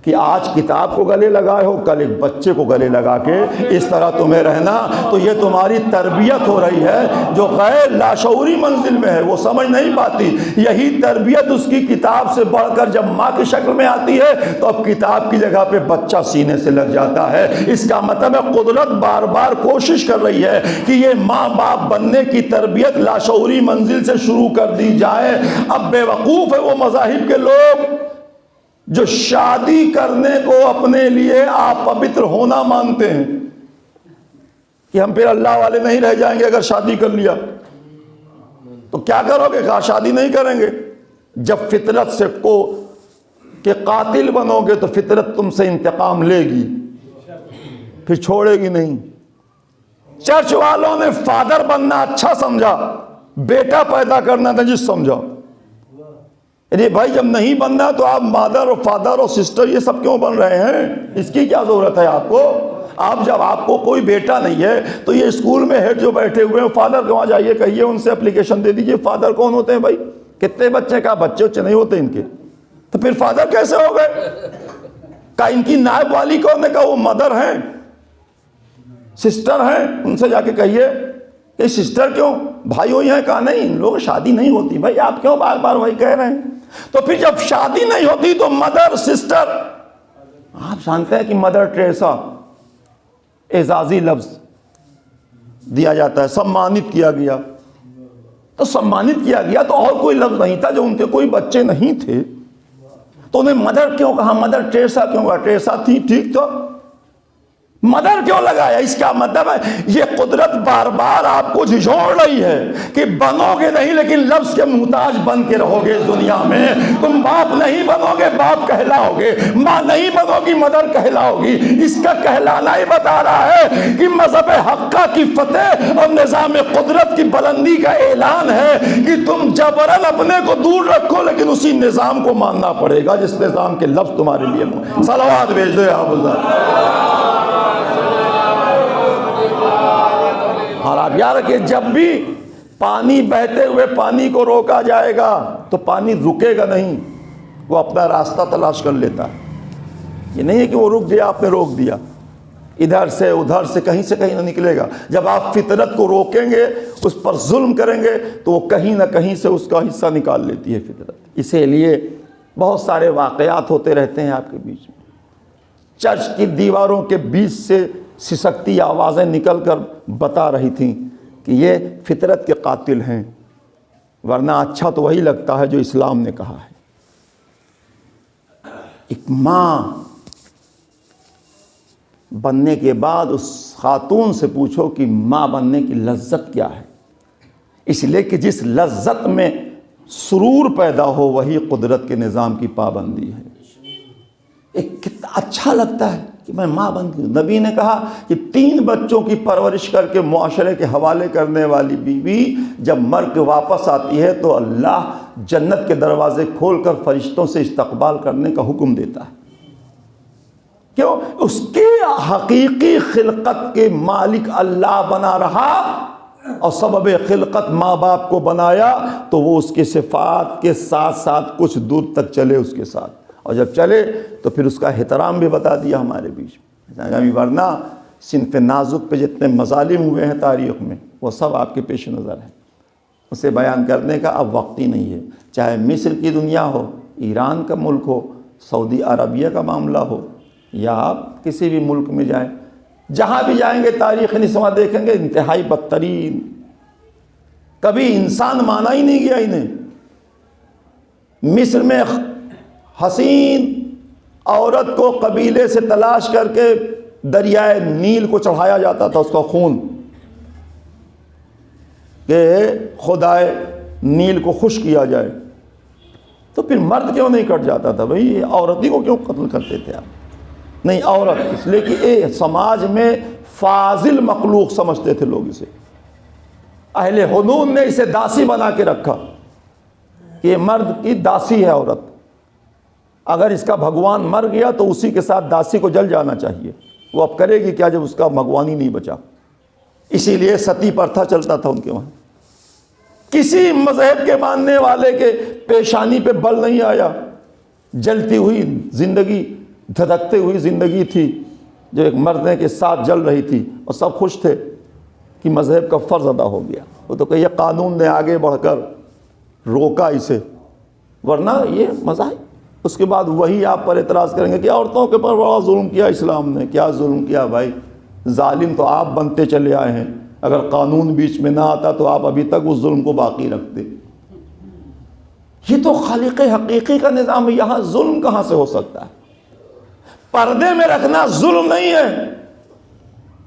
کہ آج کتاب کو گلے لگائے ہو، کل ایک بچے کو گلے لگا کے اس طرح تمہیں رہنا، تو یہ تمہاری تربیت ہو رہی ہے جو غیر لاشعوری منزل میں ہے، وہ سمجھ نہیں پاتی۔ یہی تربیت اس کی کتاب سے بڑھ کر جب ماں کی شکل میں آتی ہے تو اب کتاب کی جگہ پہ بچہ سینے سے لگ جاتا ہے۔ اس کا مطلب ہے قدرت بار بار کوشش کر رہی ہے کہ یہ ماں باپ بننے کی تربیت لاشعوری منزل سے شروع کر دی جائے۔ اب بے وقوف ہے وہ مذاہب کے لوگ جو شادی کرنے کو اپنے لیے اپوتر ہونا مانتے ہیں، کہ ہم پھر اللہ والے نہیں رہ جائیں گے اگر شادی کر لیا۔ تو کیا کرو گے؟ کہا شادی نہیں کریں گے۔ جب فطرت سے کو کہ قاتل بنو گے تو فطرت تم سے انتقام لے گی، پھر چھوڑے گی نہیں۔ چرچ والوں نے فادر بننا اچھا سمجھا، بیٹا پیدا کرنا نجس سمجھا۔ ارے بھائی جب نہیں بننا تو آپ مادر اور فادر اور سسٹر یہ سب کیوں بن رہے ہیں؟ اس کی کیا ضرورت ہے آپ کو؟ جب آپ کو کوئی بیٹا نہیں ہے تو یہ اسکول میں ہیڈ جو بیٹھے ہوئے ہیں فادر کہاں جائیے کہیے ان سے اپلیکیشن دے دیجئے۔ فادر کون ہوتے ہیں بھائی؟ کتنے بچے کا بچے اچھے نہیں ہوتے ان کے، تو پھر فادر کیسے ہو گئے؟ کہا ان کی نائب والی کون ہے؟ کہا وہ مدر ہیں، سسٹر ہیں، ان سے جا کے کہیے کہ سسٹر کیوں؟ بھائی ہوئی ہیں؟ کہا نہیں ان لوگ شادی نہیں ہوتی۔ بھائی آپ کیوں بار بار وہی کہہ رہے ہیں؟ تو پھر جب شادی نہیں ہوتی تو مدر سسٹر، آپ جانتے ہیں کہ مدر ٹریسا اعزازی لفظ دیا جاتا ہے، سمانت کیا گیا، تو سمانت کیا گیا تو اور کوئی لفظ نہیں تھا، جو ان کے کوئی بچے نہیں تھے تو انہیں مدر کیوں کہا؟ مدر ٹریسا کیوں کہا؟ ٹریسا تھی ٹھیک تو مدر کیوں لگایا؟ اس کا مطلب ہے یہ قدرت بار بار آپ کو جھنجھوڑ رہی ہے کہ بنو گے نہیں لیکن لفظ کے محتاج بن کے رہو گے اس دنیا میں۔ تم باپ نہیں بنو گے باپ کہلاؤ گے، ماں نہیں بنو گی مدر کہلاؤ گی۔ اس کا کہلانا ہی بتا رہا ہے کہ مذہب حقہ کی فتح اور نظام قدرت کی بلندی کا اعلان ہے کہ تم جبراً اپنے کو دور رکھو لیکن اسی نظام کو ماننا پڑے گا جس نظام کے لفظ تمہارے لیے صلوات بھیج دو یا حافظ۔ اور آپ یاد رکھیں جب بھی پانی بہتے ہوئے پانی کو روکا جائے گا تو پانی رکے گا نہیں، وہ اپنا راستہ تلاش کر لیتا ہے۔ یہ نہیں ہے کہ وہ رک گیا آپ نے روک دیا، ادھر سے ادھر سے کہیں نہ نکلے گا۔ جب آپ فطرت کو روکیں گے، اس پر ظلم کریں گے تو وہ کہیں نہ کہیں سے اس کا حصہ نکال لیتی ہے فطرت۔ اسی لیے بہت سارے واقعات ہوتے رہتے ہیں آپ کے بیچ میں۔ چرچ کی دیواروں کے بیچ سے سسکتی آوازیں نکل کر بتا رہی تھیں کہ یہ فطرت کے قاتل ہیں، ورنہ اچھا تو وہی لگتا ہے جو اسلام نے کہا ہے۔ ایک ماں بننے کے بعد اس خاتون سے پوچھو کہ ماں بننے کی لذت کیا ہے، اس لیے کہ جس لذت میں سرور پیدا ہو وہی قدرت کے نظام کی پابندی ہے۔ ایک کتنا اچھا لگتا ہے کہ میں ماں بن گئی۔ نبی نے کہا کہ 3 بچوں کی پرورش کر کے معاشرے کے حوالے کرنے والی بیوی جب مر کے واپس آتی ہے تو اللہ جنت کے دروازے کھول کر فرشتوں سے استقبال کرنے کا حکم دیتا ہے۔ کیوں؟ اس کے حقیقی خلقت کے مالک اللہ بنا رہا اور سبب خلقت ماں باپ کو بنایا تو وہ اس کے صفات کے ساتھ ساتھ کچھ دور تک چلے اس کے ساتھ، اور جب چلے تو پھر اس کا احترام بھی بتا دیا ہمارے بیچ میں۔ ورنہ صنف نازک پہ جتنے مظالم ہوئے ہیں تاریخ میں وہ سب آپ کے پیش نظر ہیں، اسے بیان کرنے کا اب وقت ہی نہیں ہے۔ چاہے مصر کی دنیا ہو، ایران کا ملک ہو، سعودی عربیہ کا معاملہ ہو، یا آپ کسی بھی ملک میں جائیں، جہاں بھی جائیں گے تاریخ نسواں دیکھیں گے انتہائی بدترین، کبھی انسان مانا ہی نہیں گیا انہیں۔ مصر میں حسین عورت کو قبیلے سے تلاش کر کے دریائے نیل کو چڑھایا جاتا تھا، اس کا خون، کہ خدائے نیل کو خشک کیا جائے۔ تو پھر مرد کیوں نہیں کٹ جاتا تھا بھائی؟ عورت ہی کو کیوں قتل کرتے تھے آپ؟ نہیں، عورت اس لیے کہ سماج میں فاضل مخلوق سمجھتے تھے لوگ اسے. اہل حنون نے اسے داسی بنا کے رکھا کہ یہ مرد کی داسی ہے عورت. اگر اس کا بھگوان مر گیا تو اسی کے ساتھ داسی کو جل جانا چاہیے. وہ اب کرے گی کیا جب اس کا بھگوان ہی نہیں بچا؟ اسی لیے ستی پرتھا چلتا تھا ان کے وہاں. کسی مذہب کے ماننے والے کے پیشانی پہ بل نہیں آیا. جلتی ہوئی زندگی، دھڑکتے ہوئی زندگی تھی جو ایک مرد کے ساتھ جل رہی تھی، اور سب خوش تھے کہ مذہب کا فرض ادا ہو گیا. وہ تو کہ یہ قانون نے آگے بڑھ کر روکا اسے، ورنہ یہ مذاہب. اس کے بعد وہی آپ پر اعتراض کریں گے کہ عورتوں کے پر بڑا ظلم کیا اسلام نے. کیا ظلم کیا بھائی؟ ظالم تو آپ بنتے چلے آئے ہیں. اگر قانون بیچ میں نہ آتا تو آپ ابھی تک اس ظلم کو باقی رکھتے. یہ تو خالق حقیقی کا نظام ہے. یہاں ظلم کہاں سے ہو سکتا ہے؟ پردے میں رکھنا ظلم نہیں ہے،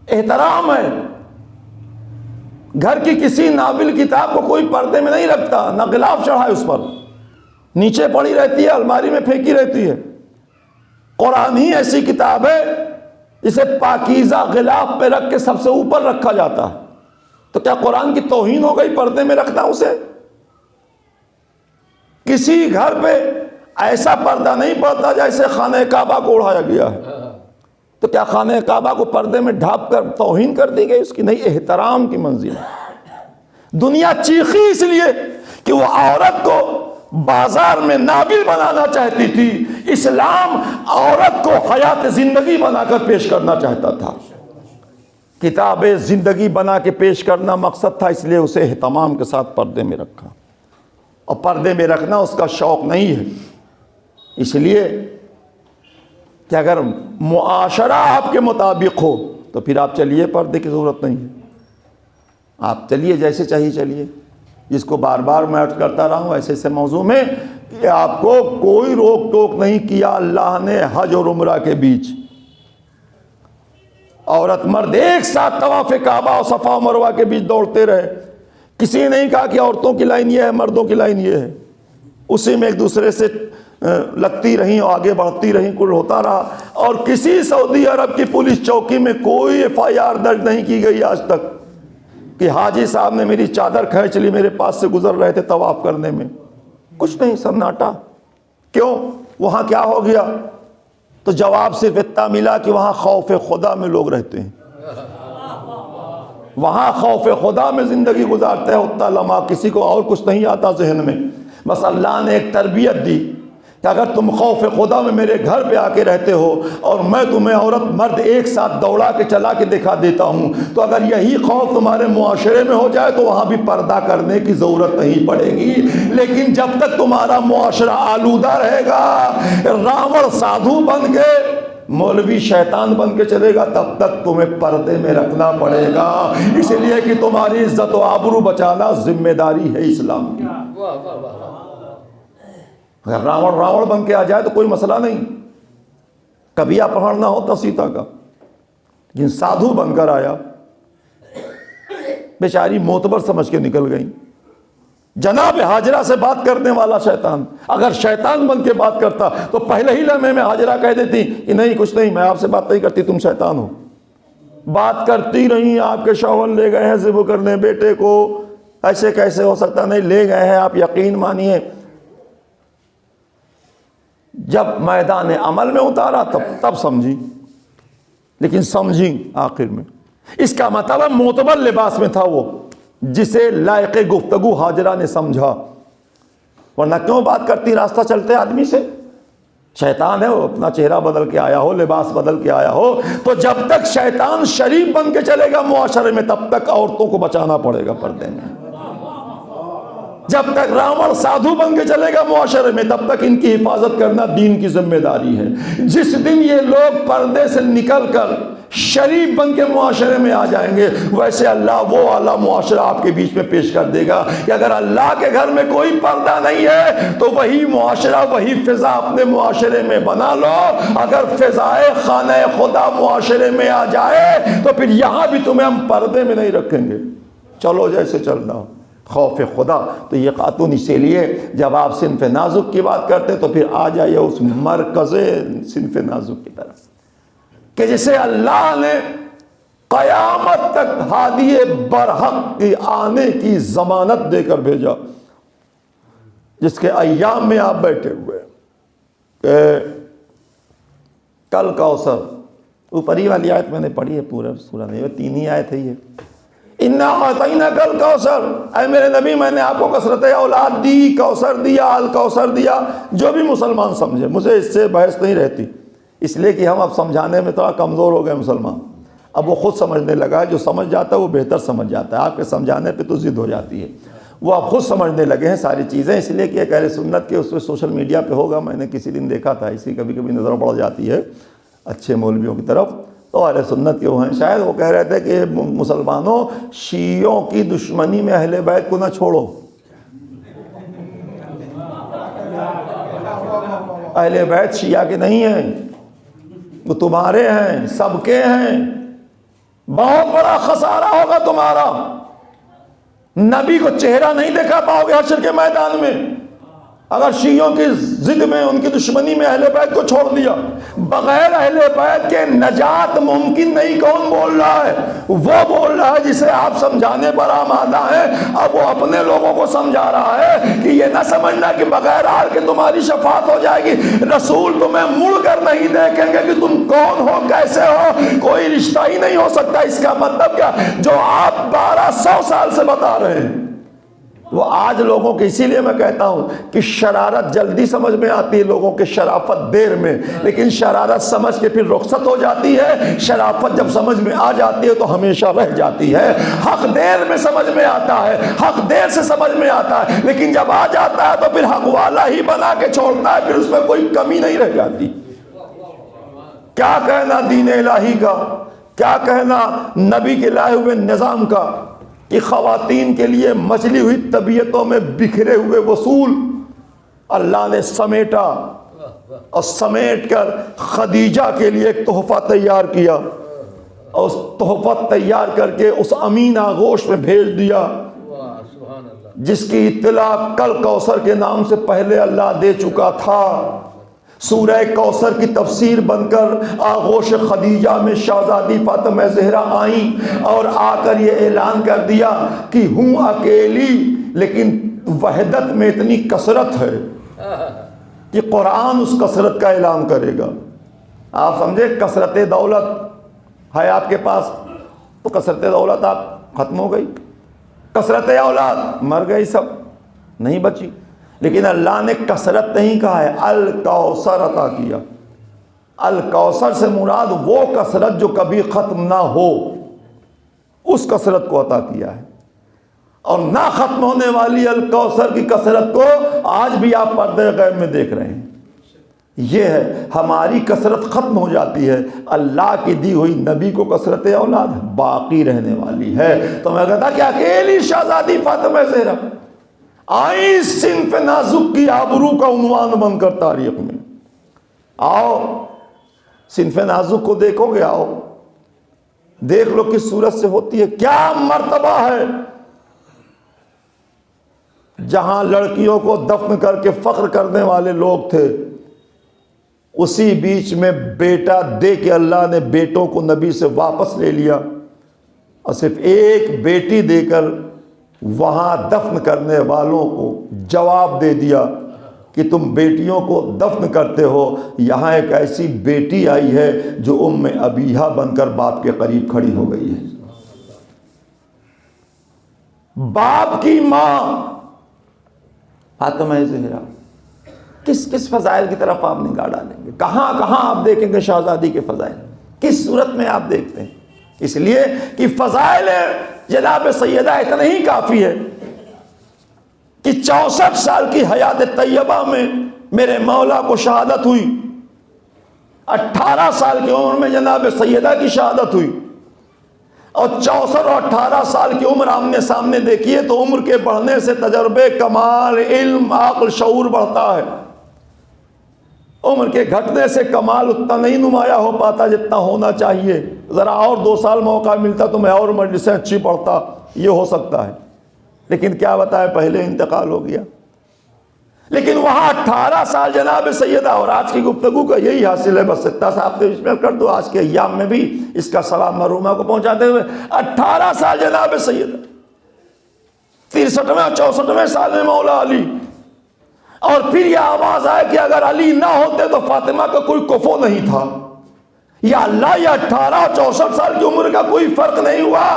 احترام ہے. گھر کی کسی ناول کتاب کو کوئی پردے میں نہیں رکھتا، نہ غلاف چڑھا ہے اس پر، نیچے پڑی رہتی ہے، الماری میں پھینکی رہتی ہے. قرآن ہی ایسی کتاب ہے اسے پاکیزہ غلاف پہ رکھ کے سب سے اوپر رکھا جاتا ہے. تو کیا قرآن کی توہین ہو گئی پردے میں رکھنا اسے؟ کسی گھر پہ ایسا پردہ نہیں پڑتا جیسے خانہ کعبہ کو اڑایا گیا ہے. تو کیا خانہ کعبہ کو پردے میں ڈھانپ کر توہین کر دی گئی اس کی؟ نہیں، احترام کی منزل ہے. دنیا چیخی اس لیے کہ وہ عورت کو بازار میں ناول بنانا چاہتی تھی. اسلام عورت کو حیات زندگی بنا کر پیش کرنا چاہتا تھا. کتاب زندگی بنا کے پیش کرنا مقصد تھا، اس لیے اسے اہتمام کے ساتھ پردے میں رکھا. اور پردے میں رکھنا اس کا شوق نہیں ہے، اس لیے کہ اگر معاشرہ آپ کے مطابق ہو تو پھر آپ چلیے، پردے کی ضرورت نہیں ہے. آپ چلیے جیسے چاہیے چلیے. جس کو بار بار میں عرض کرتا رہا ہوں ایسے ایسے موضوع میں کہ آپ کو کوئی روک ٹوک نہیں کیا اللہ نے حج اور عمرہ کے بیچ. عورت مرد ایک ساتھ طواف کعبہ اور صفا و مروہ کے بیچ دوڑتے رہے. کسی نے نہیں کہا کہ عورتوں کی لائن یہ ہے، مردوں کی لائن یہ ہے. اسی میں ایک دوسرے سے لگتی رہیں اور آگے بڑھتی رہیں، کل ہوتا رہا. اور کسی سعودی عرب کی پولیس چوکی میں کوئی FIR درج نہیں کی گئی آج تک کہ حاجی صاحب نے میری چادر کھینچ لی، میرے پاس سے گزر رہے تھے طواف کرنے میں. کچھ نہیں، سناٹا. کیوں؟ وہاں کیا ہو گیا؟ تو جواب صرف اتنا ملا کہ وہاں خوف خدا میں لوگ رہتے ہیں، وہاں خوف خدا میں زندگی گزارتے ہیں. اتنا لمحہ کسی کو اور کچھ نہیں آتا ذہن میں. بس اللہ نے ایک تربیت دی کہ اگر تم خوف خدا میں میرے گھر پہ آ کے رہتے ہو اور میں تمہیں عورت مرد ایک ساتھ دوڑا کے چلا کے دکھا دیتا ہوں، تو اگر یہی خوف تمہارے معاشرے میں ہو جائے تو وہاں بھی پردہ کرنے کی ضرورت نہیں پڑے گی. لیکن جب تک تمہارا معاشرہ آلودہ رہے گا، راوڑ سادھو بن کے، مولوی شیطان بن کے چلے گا، تب تک تمہیں پردے میں رکھنا پڑے گا. اس لیے کہ تمہاری عزت و آبرو بچانا ذمہ داری ہے اسلام کی. اگر راوڑ بن کے آ جائے تو کوئی مسئلہ نہیں، کبھی اپہرن نہ ہوتا سیتا کا. لیکن سادھو بن کر آیا، بیچاری معتبر سمجھ کے نکل گئی. جناب ہاجرہ سے بات کرنے والا شیطان، اگر شیطان بن کے بات کرتا تو پہلے ہی لمحے میں ہاجرہ کہہ دیتی کہ نہیں کچھ نہیں، میں آپ سے بات نہیں کرتی، تم شیطان ہو. بات کرتی رہی، آپ کے شوہر لے گئے ہیں ذبح کرنے بیٹے کو. ایسے کیسے ہو سکتا؟ نہیں، لے گئے ہیں. آپ یقین مانیے جب میدان عمل میں اتارا تب سمجھی، لیکن سمجھی آخر میں. اس کا مطلب معتبر لباس میں تھا وہ، جسے لائق گفتگو ہاجرہ نے سمجھا. ورنہ کیوں بات کرتی راستہ چلتے آدمی سے؟ شیطان ہے وہ، اپنا چہرہ بدل کے آیا ہو، لباس بدل کے آیا ہو. تو جب تک شیطان شریف بن کے چلے گا معاشرے میں، تب تک عورتوں کو بچانا پڑے گا پردے میں. جب تک راوڑ سادھو بن کے چلے گا معاشرے میں، تب تک ان کی حفاظت کرنا دین کی ذمہ داری ہے. جس دن یہ لوگ پردے سے نکل کر شریف بن کے معاشرے میں آ جائیں گے، ویسے اللہ وہ اعلیٰ معاشرہ آپ کے بیچ میں پیش کر دے گا کہ اگر اللہ کے گھر میں کوئی پردہ نہیں ہے تو وہی معاشرہ، وہی فضا اپنے معاشرے میں بنا لو. اگر فضائے خانہ خدا معاشرے میں آ جائے تو پھر یہاں بھی تمہیں ہم پردے میں نہیں رکھیں گے. چلو جیسے چلنا ہو. خوف خدا. تو یہ خاتون اسی لیے جب آپ صنف نازک کی بات کرتے تو پھر آ جائیے اس مرکز صنف نازک کی طرف کہ جسے اللہ نے قیامت تک ہادی برحق کی آنے کی ضمانت دے کر بھیجا، جس کے ایام میں آپ بیٹھے ہوئے کہ کل کوثر، اوپری والی آیت میں نے پڑھی ہے، پورا سورہ نہیں، 3 ہی آیت ہے یہ. اِنَّا أَعْطَيْنَاكَ الْكَوْثَرَ، اے میرے نبی میں نے آپ کو کثرت اولاد دی، کوثر دیا، الکوثر دیا. جو بھی مسلمان سمجھے، مجھے اس سے بحث نہیں رہتی، اس لیے کہ ہم اب سمجھانے میں تھوڑا کمزور ہو گئے مسلمان. اب وہ خود سمجھنے لگا ہے، جو سمجھ جاتا ہے وہ بہتر سمجھ جاتا ہے، آپ کے سمجھانے پہ تو ضد ہو جاتی ہے. وہ اب خود سمجھنے لگے ہیں ساری چیزیں، اس لیے کہ ایک اہل سنت کے اس پہ سوشل میڈیا پہ ہوگا، میں نے کسی دن دیکھا تھا، اسی کبھی کبھی نظر پڑ جاتی ہے اچھے مولویوں کی طرف، تو اہل سنت کے وہ ہیں شاید، وہ کہہ رہے تھے کہ مسلمانوں شیعوں کی دشمنی میں اہل بیت کو نہ چھوڑو. اہل بیت شیعہ کے نہیں ہیں، وہ تمہارے ہیں، سب کے ہیں. بہت بڑا خسارہ ہوگا تمہارا، نبی کو چہرہ نہیں دکھا پاؤ گے حشر کے میدان میں اگر شیعوں کی ضد میں، ان کی دشمنی میں اہل بیت کو چھوڑ دیا. بغیر اہل بیت کے نجات ممکن نہیں. کون بول رہا ہے؟ وہ بول رہا ہے جسے آپ سمجھانے پر آمادہ ہیں. اب وہ اپنے لوگوں کو سمجھا رہا ہے کہ یہ نہ سمجھنا کہ بغیر آل کے تمہاری شفاعت ہو جائے گی. رسول تمہیں مڑ کر نہیں دیکھیں گے کہ تم کون ہو، کیسے ہو، کوئی رشتہ ہی نہیں ہو سکتا. اس کا مطلب کیا؟ جو آپ 1200 سال سے بتا رہے ہیں وہ آج لوگوں کے، اسی لیے میں کہتا ہوں کہ شرارت جلدی سمجھ میں آتی ہے لوگوں کے، شرافت دیر میں، لیکن شرارت سمجھ کے پھر رخصت ہو جاتی ہے. شرافت جب سمجھ میں آ جاتی ہے تو ہمیشہ رہ جاتی ہے. حق دیر میں سمجھ میں آتا ہے، حق دیر سے سمجھ میں آتا ہے، لیکن جب آ جاتا ہے تو پھر حق والا ہی بنا کے چھوڑتا ہے، پھر اس میں کوئی کمی نہیں رہ جاتی. کیا کہنا دین الہی کا، کیا کہنا نبی کے لائے ہوئے نظام کا کہ خواتین کے لیے مچلی ہوئی طبیعتوں میں بکھرے ہوئے وصول اللہ نے سمیٹا، اور سمیٹ کر خدیجہ کے لیے ایک تحفہ تیار کیا، اور اس تحفہ تیار کر کے اس امین آغوش میں بھیج دیا جس کی اطلاع کل کوثر کے نام سے پہلے اللہ دے چکا تھا. سورہ کوثر کی تفسیر بن کر آغوش خدیجہ میں شہزادی فاطمہ زہرا آئیں اور آ کر یہ اعلان کر دیا کہ ہوں اکیلی لیکن وحدت میں اتنی کثرت ہے کہ قرآن اس کثرت کا اعلان کرے گا. آپ سمجھے کثرت دولت ہے آپ کے پاس تو کثرت دولت آپ ختم ہو گئی، کثرت اولاد مر گئی، سب نہیں بچی. لیکن اللہ نے کثرت نہیں کہا ہے، الکوثر عطا کیا. الکوثر سے مراد وہ کثرت جو کبھی ختم نہ ہو، اس کثرت کو عطا کیا ہے. اور نہ ختم ہونے والی الکوثر کی کثرت کو آج بھی آپ پردے غیب میں دیکھ رہے ہیں. یہ ہے ہماری کثرت ختم ہو جاتی ہے، اللہ کی دی ہوئی نبی کو کثرت اولاد باقی رہنے والی ہے. تو میں کہتا کہ اکیلی شہزادی فاطمہ زہرا آئی صنف نازک کی آبرو کا عنوان بن کر تاریخ میں. آؤ صنف نازک کو دیکھو گے، آؤ دیکھ لو کس صورت سے ہوتی ہے. کیا مرتبہ ہے جہاں لڑکیوں کو دفن کر کے فخر کرنے والے لوگ تھے، اسی بیچ میں بیٹا دے کے اللہ نے بیٹوں کو نبی سے واپس لے لیا، اور صرف ایک بیٹی دے کر وہاں دفن کرنے والوں کو جواب دے دیا کہ تم بیٹیوں کو دفن کرتے ہو، یہاں ایک ایسی بیٹی آئی ہے جو ام ابیہا بن کر باپ کے قریب کھڑی ہو گئی ہے. باپ کی ماں فاطمہ زہرا، کس فضائل کی طرف آپ نگاہ ڈالیں گے؟ کہاں آپ دیکھیں گے شہزادی کے فضائل؟ کس صورت میں آپ دیکھتے ہیں؟ اس لیے کہ فضائل جناب سیدہ اتنا ہی کافی ہے کہ 64 سال کی حیات طیبہ میں میرے مولا کو شہادت ہوئی، 18 سال کی عمر میں جناب سیدہ کی شہادت ہوئی، اور 64 اور 18 سال کی عمر آمنے سامنے دیکھیے تو عمر کے بڑھنے سے تجربے، کمال، علم، عقل، شعور بڑھتا ہے. عمر کے گھٹنے سے کمال اتنا نہیں نمایاں ہو پاتا جتنا ہونا چاہیے. ذرا اور 2 سال موقع ملتا تو میں اور مجلسیں اچھی پڑھتا، یہ ہو سکتا ہے. لیکن کیا بتائے پہلے انتقال ہو گیا. لیکن وہاں 18 سال جناب سیدہ، اور آج کی گفتگو کا یہی حاصل ہے، بس اتنا سا آپ نے کر دو آج کے ایام میں بھی اس کا ثواب مرحومہ کو پہنچاتے ہوئے. 18 سال جناب سیدہ، 63ویں 64ویں سال میں مولا علی. اور پھر یہ آواز آئے کہ اگر علی نہ ہوتے تو فاطمہ کا کوئی کفو نہیں تھا. یا اللہ، یہ 18 اور 64 سال کی عمر کا کوئی فرق نہیں ہوا.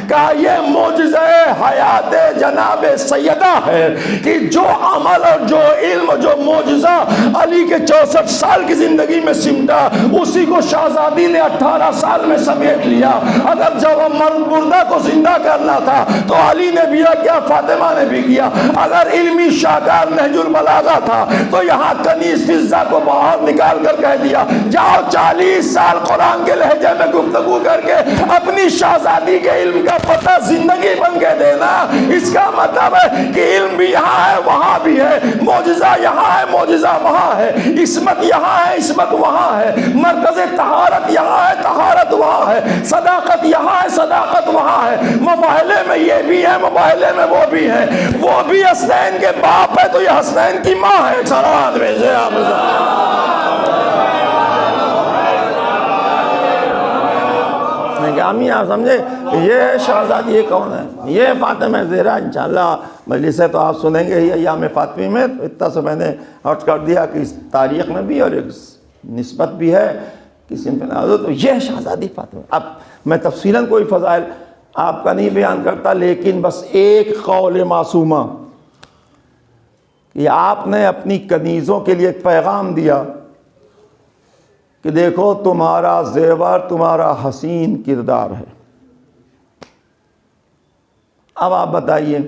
کہا یہ معجزہ حیات جناب سیدہ ہے کہ جو عمل اور جو علم، جو معجزہ علی کے 64 سال کی زندگی میں سمٹا، اسی کو شہزادی نے 18 سال میں سمیٹ لیا. اگر جب مرد مردہ کو زندہ کرنا تھا تو علی نے بھی کیا، فاطمہ نے بھی کیا. اگر علمی شاہکار نہج البلاغہ تھا تو یہاں کنیز فضہ کو باہر نکال کر کہہ دیا جاؤ 40 سال قرآن کے لہجے میں گفتگو کر کے اپنی شہزادی کے علم کا پتہ زندگی بن کے دینا. اس کا مطلب ہے کہ علم بھی یہاں ہے وہاں بھی ہے، معجزہ یہاں ہے معجزہ وہاں ہے، عصمت یہاں ہے عصمت وہاں ہے، مرکز طہارت یہاں ہے طہارت وہاں ہے، صداقت یہاں ہے صداقت وہاں ہے. مباہلے میں یہ بھی ہے مباہلے میں وہ بھی ہے. وہ بھی حسنین کے باپ ہے تو یہ حسنین کی ماں ہے. سلام بھیجے آپ. گرامی آپ سمجھے یہ شہزادی یہ کون ہے؟ یہ فاطمہ زہرا. انشاءاللہ مجلس ہے تو آپ سنیں گے ہی ایام فاطمی میں. تو اتنا سے میں نے ہٹ کر دیا کہ اس تاریخ میں بھی اور ایک نسبت بھی ہے کسی میں. تو یہ شہزادی فاطمہ. اب میں تفصیلاً کوئی فضائل آپ کا نہیں بیان کرتا، لیکن بس ایک قول معصومہ کہ آپ نے اپنی کنیزوں کے لیے ایک پیغام دیا کہ دیکھو تمہارا زیور تمہارا حسین کردار ہے. اب آپ بتائیے،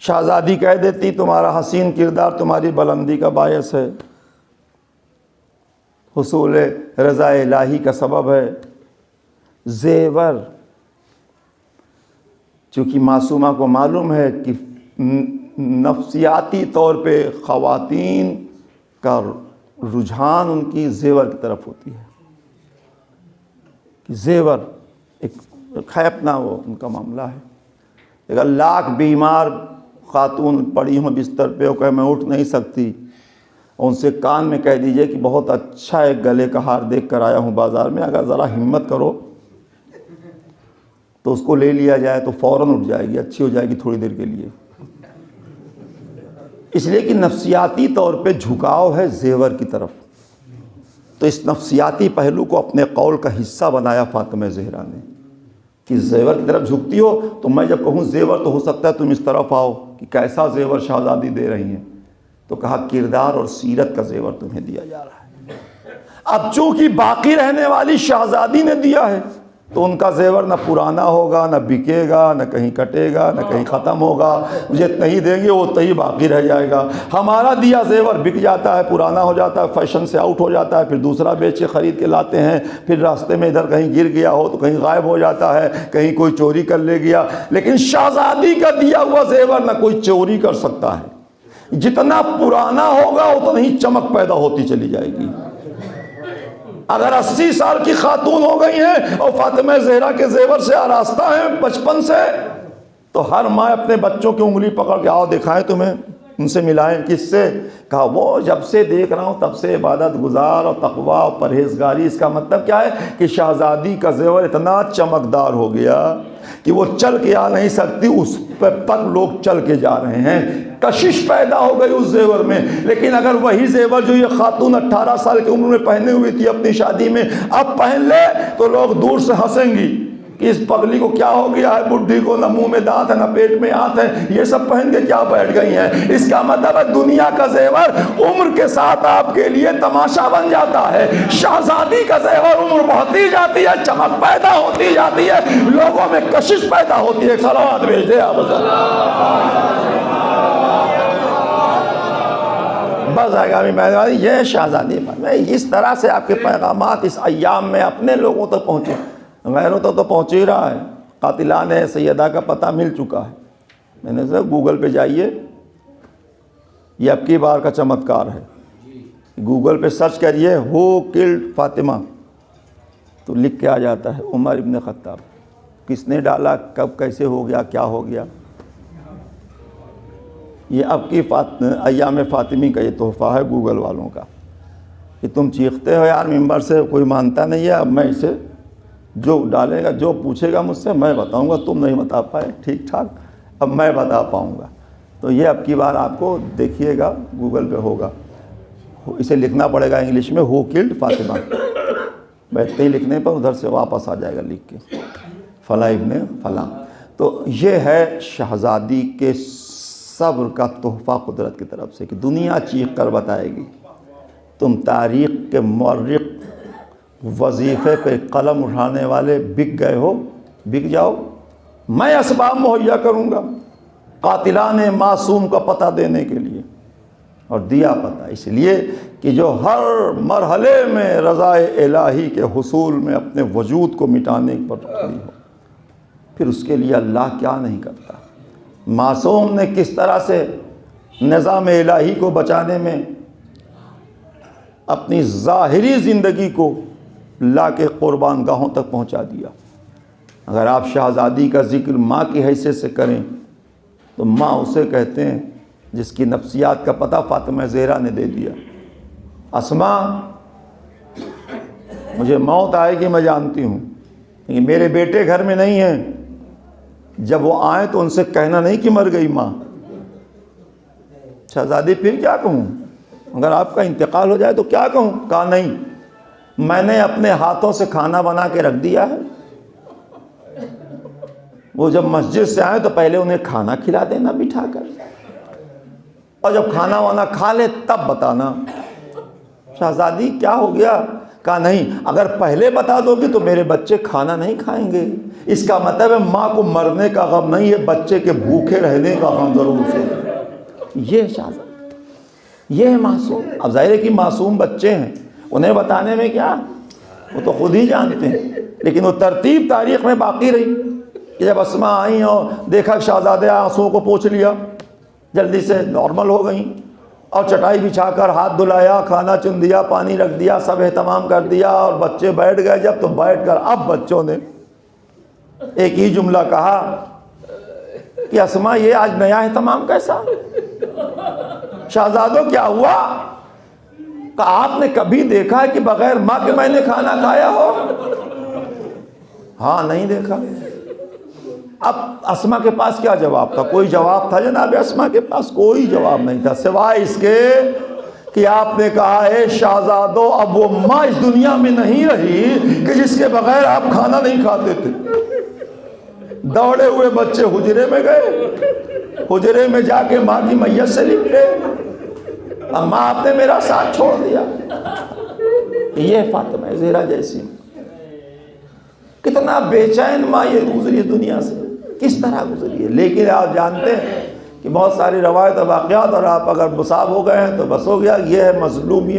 شہزادی کہہ دیتی تمہارا حسین کردار تمہاری بلندی کا باعث ہے، حصول رضا الہی کا سبب ہے. زیور چونکہ معصومہ کو معلوم ہے کہ نفسیاتی طور پہ خواتین کا رجحان ان کی زیور کی طرف ہوتی ہے کہ زیور ایک اپنا وہ ان کا معاملہ ہے. اگر لاکھ بیمار خاتون پڑی ہوں بستر پہ کہ میں اٹھ نہیں سکتی، ان سے کان میں کہہ دیجئے کہ بہت اچھا ایک گلے کا ہار دیکھ کر آیا ہوں بازار میں، اگر ذرا ہمت کرو تو اس کو لے لیا جائے تو فوراً اٹھ جائے گی، اچھی ہو جائے گی تھوڑی دیر کے لیے. اس لیے کہ نفسیاتی طور پہ جھکاؤ ہے زیور کی طرف. تو اس نفسیاتی پہلو کو اپنے قول کا حصہ بنایا فاطمہ زہرا نے کہ زیور کی طرف جھکتی ہو تو میں جب کہوں زیور تو ہو سکتا ہے تم اس طرف آؤ کہ کیسا زیور شہزادی دے رہی ہیں، تو کہا کردار اور سیرت کا زیور تمہیں دیا جا رہا ہے. اب چونکہ باقی رہنے والی شہزادی نے دیا ہے تو ان کا زیور نہ پرانا ہوگا نہ بکے گا نہ کہیں کٹے گا نہ کہیں ختم ہوگا. جتنا ہی دیں گے وہ اتنا ہی باقی رہ جائے گا. ہمارا دیا زیور بک جاتا ہے، پرانا ہو جاتا ہے، فیشن سے آؤٹ ہو جاتا ہے، پھر دوسرا بیچ کے خرید کے لاتے ہیں، پھر راستے میں ادھر کہیں گر گیا ہو تو کہیں غائب ہو جاتا ہے، کہیں کوئی چوری کر لے گیا. لیکن شہزادی کا دیا ہوا زیور نہ کوئی چوری کر سکتا ہے. جتنا پرانا ہوگا اتنا ہی چمک پیدا ہوتی چلی جائے گی. اگر 80 سال کی خاتون ہو گئی ہیں اور فاطمہ زہرا کے زیور سے آراستہ ہیں بچپن سے، تو ہر ماں اپنے بچوں کی انگلی پکڑ کے آؤ دکھائیں تمہیں، ان سے ملائیں. کس سے؟ کہا وہ جب سے دیکھ رہا ہوں تب سے عبادت گزار اور تقوی اور پرہیزگاری. اس کا مطلب کیا ہے کہ شہزادی کا زیور اتنا چمکدار ہو گیا کہ وہ چل کے آ نہیں سکتی، اس پر لوگ چل کے جا رہے ہیں. کشش پیدا ہو گئی اس زیور میں. لیکن اگر وہی زیور جو یہ خاتون 18 سال کی عمر میں پہنے ہوئی تھی اپنی شادی میں اب پہن لے تو لوگ دور سے ہنسیں گی کہ اس پگلی کو کیا ہو گیا ہے، بڈھی کو نہ منہ میں دانت ہے نہ پیٹ میں ہاتھ ہے، یہ سب پہن کے کیا بیٹھ گئی ہیں. اس کا مطلب ہے دنیا کا زیور عمر کے ساتھ آپ کے لیے تماشا بن جاتا ہے. شہزادی کا زیور عمر بڑھتی جاتی ہے، چمک پیدا ہوتی جاتی ہے، لوگوں میں کشش پیدا ہوتی ہے. صلوات بھیج دے آپ. بس آگامی مہربانی یہ شہزادی میں اس طرح سے آپ کے پیغامات اس ایام میں اپنے لوگوں تک پہنچے، غیروں تک تو پہنچ ہی رہا ہے. قاتلان سیدہ کا پتہ مل چکا ہے. میں نے سے گوگل پہ جائیے، یہ اب کی بار کا چمتکار ہے. گوگل پہ سرچ کریے ہو کلڈ فاطمہ تو لکھ کے آ جاتا ہے عمر ابن خطاب. کس نے ڈالا، کب کیسے ہو گیا، کیا ہو گیا. یہ اب کی ایام فاطمی کا یہ تحفہ ہے گوگل والوں کا کہ تم چیختے ہو یار ممبر سے کوئی مانتا نہیں ہے، اب میں اسے جو ڈالے گا، جو پوچھے گا مجھ سے میں بتاؤں گا. تم نہیں بتا پائے، ٹھیک ٹھاک، اب میں بتا پاؤں گا. تو یہ اب کی بار آپ کو دیکھیے گا گوگل پہ ہوگا. اسے لکھنا پڑے گا انگلش میں ہو کلڈ فاطمہ. بیٹھتے ہی لکھنے پر ادھر سے واپس آ جائے گا لکھ کے فلاں ابن فلاں. تو یہ ہے شہزادی کے صبر کا تحفہ قدرت کی طرف سے کہ دنیا چیخ کر بتائے گی تم تاریخ کے مورخ وظیفے پہ قلم اٹھانے والے بک گئے ہو، بک جاؤ. میں اسباب مہیا کروں گا قاتلان معصوم کا پتہ دینے کے لیے. اور دیا پتہ اس لیے کہ جو ہر مرحلے میں رضا الہی کے حصول میں اپنے وجود کو مٹانے پر کھڑی ہو، پھر اس کے لیے اللہ کیا نہیں کرتا. معصوم نے کس طرح سے نظام الہی کو بچانے میں اپنی ظاہری زندگی کو لا کے قربان گاہوں تک پہنچا دیا. اگر آپ شہزادی کا ذکر ماں کی حیثیت سے کریں تو ماں اسے کہتے ہیں جس کی نفسیات کا پتہ فاطمہ زہرا نے دے دیا. اسما مجھے موت آئے گی میں جانتی ہوں، لیکن میرے بیٹے گھر میں نہیں ہیں. جب وہ آئیں تو ان سے کہنا نہیں کہ مر گئی ماں. شہزادی پھر کیا کہوں، اگر آپ کا انتقال ہو جائے تو کیا کہوں. کہا نہیں، میں نے اپنے ہاتھوں سے کھانا بنا کے رکھ دیا ہے. وہ جب مسجد سے آئیں تو پہلے انہیں کھانا کھلا دینا بٹھا کر، اور جب کھانا وانا کھا لے تب بتانا. شہزادی کیا ہو گیا؟ کہا نہیں، اگر پہلے بتا دو گی تو میرے بچے کھانا نہیں کھائیں گے. اس کا مطلب ہے ماں کو مرنے کا غم نہیں ہے، بچے کے بھوکے رہنے کا غم ضرور سے. یہ شہزادی، یہ ہے معصوم. اب ظاہر ہے کہ معصوم بچے ہیں، انہیں بتانے میں کیا، وہ تو خود ہی جانتے ہیں. لیکن وہ ترتیب تاریخ میں باقی رہی کہ جب اسما آئیں اور دیکھا شہزادے آنسوؤں کو پوچھ لیا، جلدی سے نارمل ہو گئیں، اور چٹائی بچھا کر ہاتھ دھلایا، کھانا چن دیا، پانی رکھ دیا، سب اہتمام کر دیا، اور بچے بیٹھ گئے. جب تو بیٹھ کر اب بچوں نے ایک ہی جملہ کہا کہ اسما یہ آج نیا اہتمام کیسا؟ شہزادوں کیا ہوا؟ کہ آپ نے کبھی دیکھا ہے کہ بغیر ماں کے میں نے کھانا کھایا ہو؟ ہاں نہیں دیکھا. اب اسما کے پاس کیا جواب تھا؟ کوئی جواب تھا جناب اسما کے پاس؟ کوئی جواب نہیں تھا سوائے اس کے کہ آپ نے کہا ہے شہزادو اب وہ ماں اس دنیا میں نہیں رہی کہ جس کے بغیر آپ کھانا نہیں کھاتے تھے. دوڑے ہوئے بچے حجرے میں گئے، حجرے میں جا کے ماں کی میت سے لپٹے، اماں آپ نے میرا ساتھ چھوڑ دیا. یہ فاطمہ زہرا جیسی کتنا بے چین ماں یہ گزری دنیا سے، کس طرح گزری ہے. لیکن آپ جانتے ہیں کہ بہت ساری روایت اور واقعات، اور آپ اگر مصاب ہو گئے ہیں تو بس ہو گیا. یہ ہے مظلومی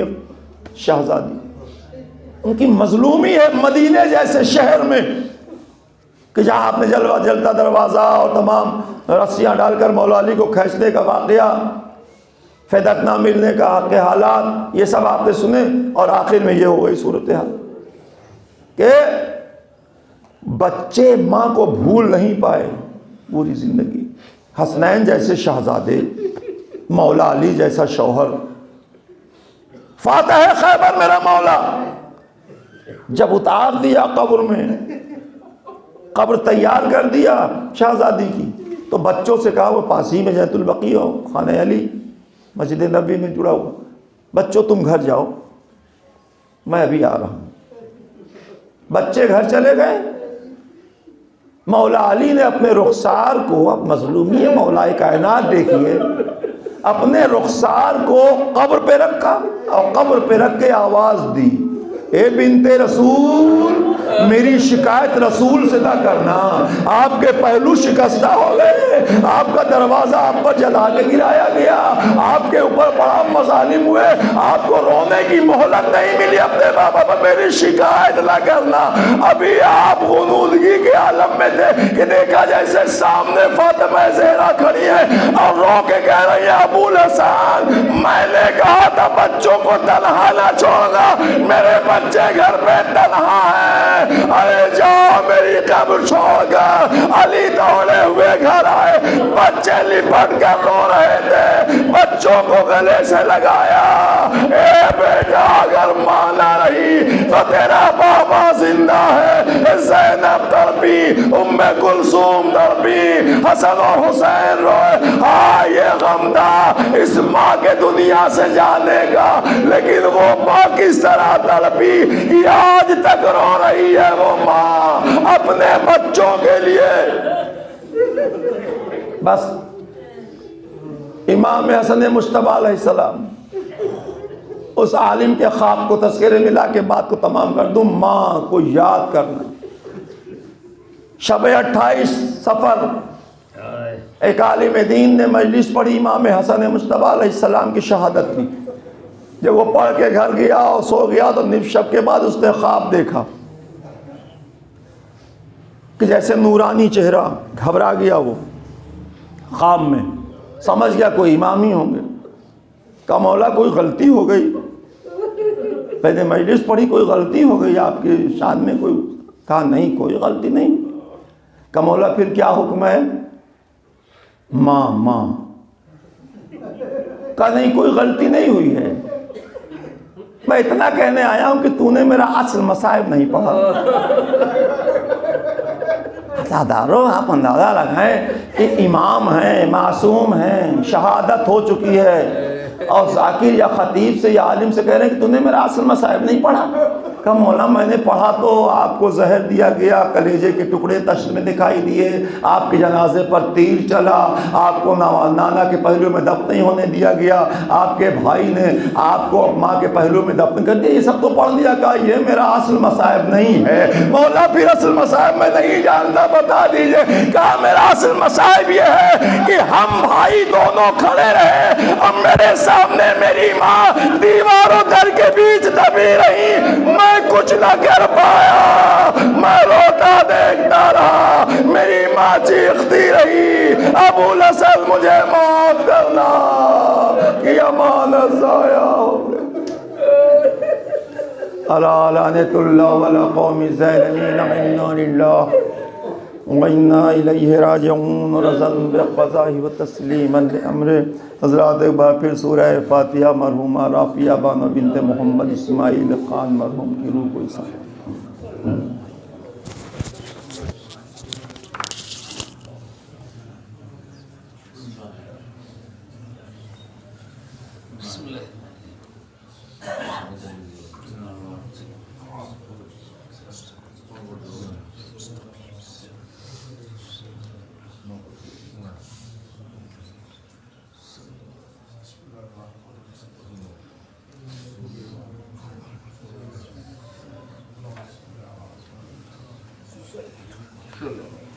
شہزادی. ان کی مظلومی ہے مدینے جیسے شہر میں کہ جہاں آپ نے جلتا دروازہ اور تمام رسیاں ڈال کر مولا علی کو کھینچنے کا واقعہ، فدق نہ ملنے کے حالات، یہ سب آپ نے سنے. اور آخر میں یہ ہو گئی صورتحال کہ بچے ماں کو بھول نہیں پائے پوری زندگی. حسنین جیسے شہزادے، مولا علی جیسا شوہر، فاتح خیبر میرا مولا، جب اتار دیا قبر میں، قبر تیار کر دیا شہزادی کی، تو بچوں سے کہا وہ پاس ہی میں جنت البقیع ہو، خانہ علی مسجد نبی میں جڑا ہوا، بچوں تم گھر جاؤ میں ابھی آ رہا ہوں. بچے گھر چلے گئے. مولا علی نے اپنے رخسار کو، اب مظلومی ہے مولا کائنات دیکھیے، اپنے رخسار کو قبر پہ رکھا اور قبر پہ رکھ کے آواز دی، اے بنت رسول میری شکایت رسول سے نہ کرنا. آپ کے پہلو شکستہ ہو گئے، آپ کا دروازہ آپ پر جلا کے گرایا گیا، آپ کے اوپر بڑا مظالم ہوئے، آپ کو رونے کی مہلت نہیں ملی. اپنے بابا پر میری شکایت نہ کرنا. ابھی آپ غنودگی کے عالم میں تھے کہ دیکھا جیسے سامنے فاطمہ زہرا کھڑی ہے اور رو کے کہہ رہی ہے ابو الحسن میں نے کہا تھا بچوں کو تنہا نہ چھوڑنا، میرے بچے گھر پہ تنہا ہے، ارے جاؤ میری قبر چھوڑ کر۔ علی دوڑے ہوئے گھر آئے، بچے لپٹ کر رو رہے تھے، بچوں کو گلے سے لگایا، اے بیٹا اگر ماں نہ رہی تو تیرا بابا زندہ ہے۔ زینب تڑپی، ام کلثوم تڑپی، حسن اور حسین روئے۔ ہاں یہ غم تھا اس ماں کے دنیا سے جانے کا، لیکن وہ ماں کس طرح تڑپی یہ آج تک رو رہی ہے وہ ماں اپنے بچوں کے لیے۔ بس امام حسن مجتبی علیہ السلام اس عالم کے خواب کو تذکرے ملا کے بات کو تمام کر دوں۔ ماں کو یاد کرنا، شب 28 صفر ایک عالم دین نے مجلس پڑھی، امام حسن مجتبی علیہ السلام کی شہادت کی۔ جب وہ پڑھ کے گھر گیا اور سو گیا تو نصف شب کے بعد اس نے خواب دیکھا کہ جیسے نورانی چہرہ، گھبرا گیا وہ خواب میں، سمجھ گیا کوئی امام ہی ہوں گے۔ کہا مولا کوئی غلطی ہو گئی، پہلے مجلس پڑھی کوئی غلطی ہو گئی آپ کی شان میں کوئی؟ کہا نہیں کوئی غلطی نہیں۔ کہا مولا پھر کیا حکم ہے؟ ماں۔ کہا نہیں کوئی غلطی نہیں ہوئی ہے، میں اتنا کہنے آیا ہوں کہ تو نے میرا اصل مصائب نہیں پڑھا۔ عزادارو آپ اندازہ لگائیں کہ امام ہیں، معصوم ہیں، شہادت ہو چکی ہے، اور ذاکر یا خطیب سے یا عالم سے کہہ رہے ہیں کہ تو نے میرا اصل مصائب نہیں پڑھا۔ کہا مولا میں نے پڑھا تو آپ کو زہر دیا گیا، کلیجے کے ٹکڑے تشت میں دکھائی دیے، آپ کے جنازے پر تیر چلا، آپ کو نانا کے پہلو میں دفن نہیں ہونے دیا گیا، آپ کے بھائی نے آپ کو ماں کے پہلو میں دفن کر دیا، یہ سب تو پڑھ دیا۔ کہا یہ میرا اصل مصائب نہیں ہے۔ مولا پھر اصل مصائب میں نہیں جانتا، بتا دیجئے۔ کہا میرا اصل مصائب یہ ہے کہ ہم بھائی دونوں کھڑے رہے اور میرے سامنے میری ماں دیوار و در کے بیچ دبی رہی، میں کچھ نہ کر پایا، میں روتا دیکھتا رہا، میری ماں چیختی رہی ابو الحسن مجھے معاف کرنا کہ امانت ضائع ہو گئی۔ الا لعنت اللہ ولا قوم الظالمین، انا للہ وَإِنَّا إِلَيْهِ راجعون، رضاً بِقَضَائِهِ وَتَسْلِيمًا لِأَمْرِهِ۔ حضرات ایک بار پھر سورہ فاتحہ مرحومہ رافیہ بانو بنت محمد اسماعیل خان مرحوم کی روح کو عیسیٰ۔ چلو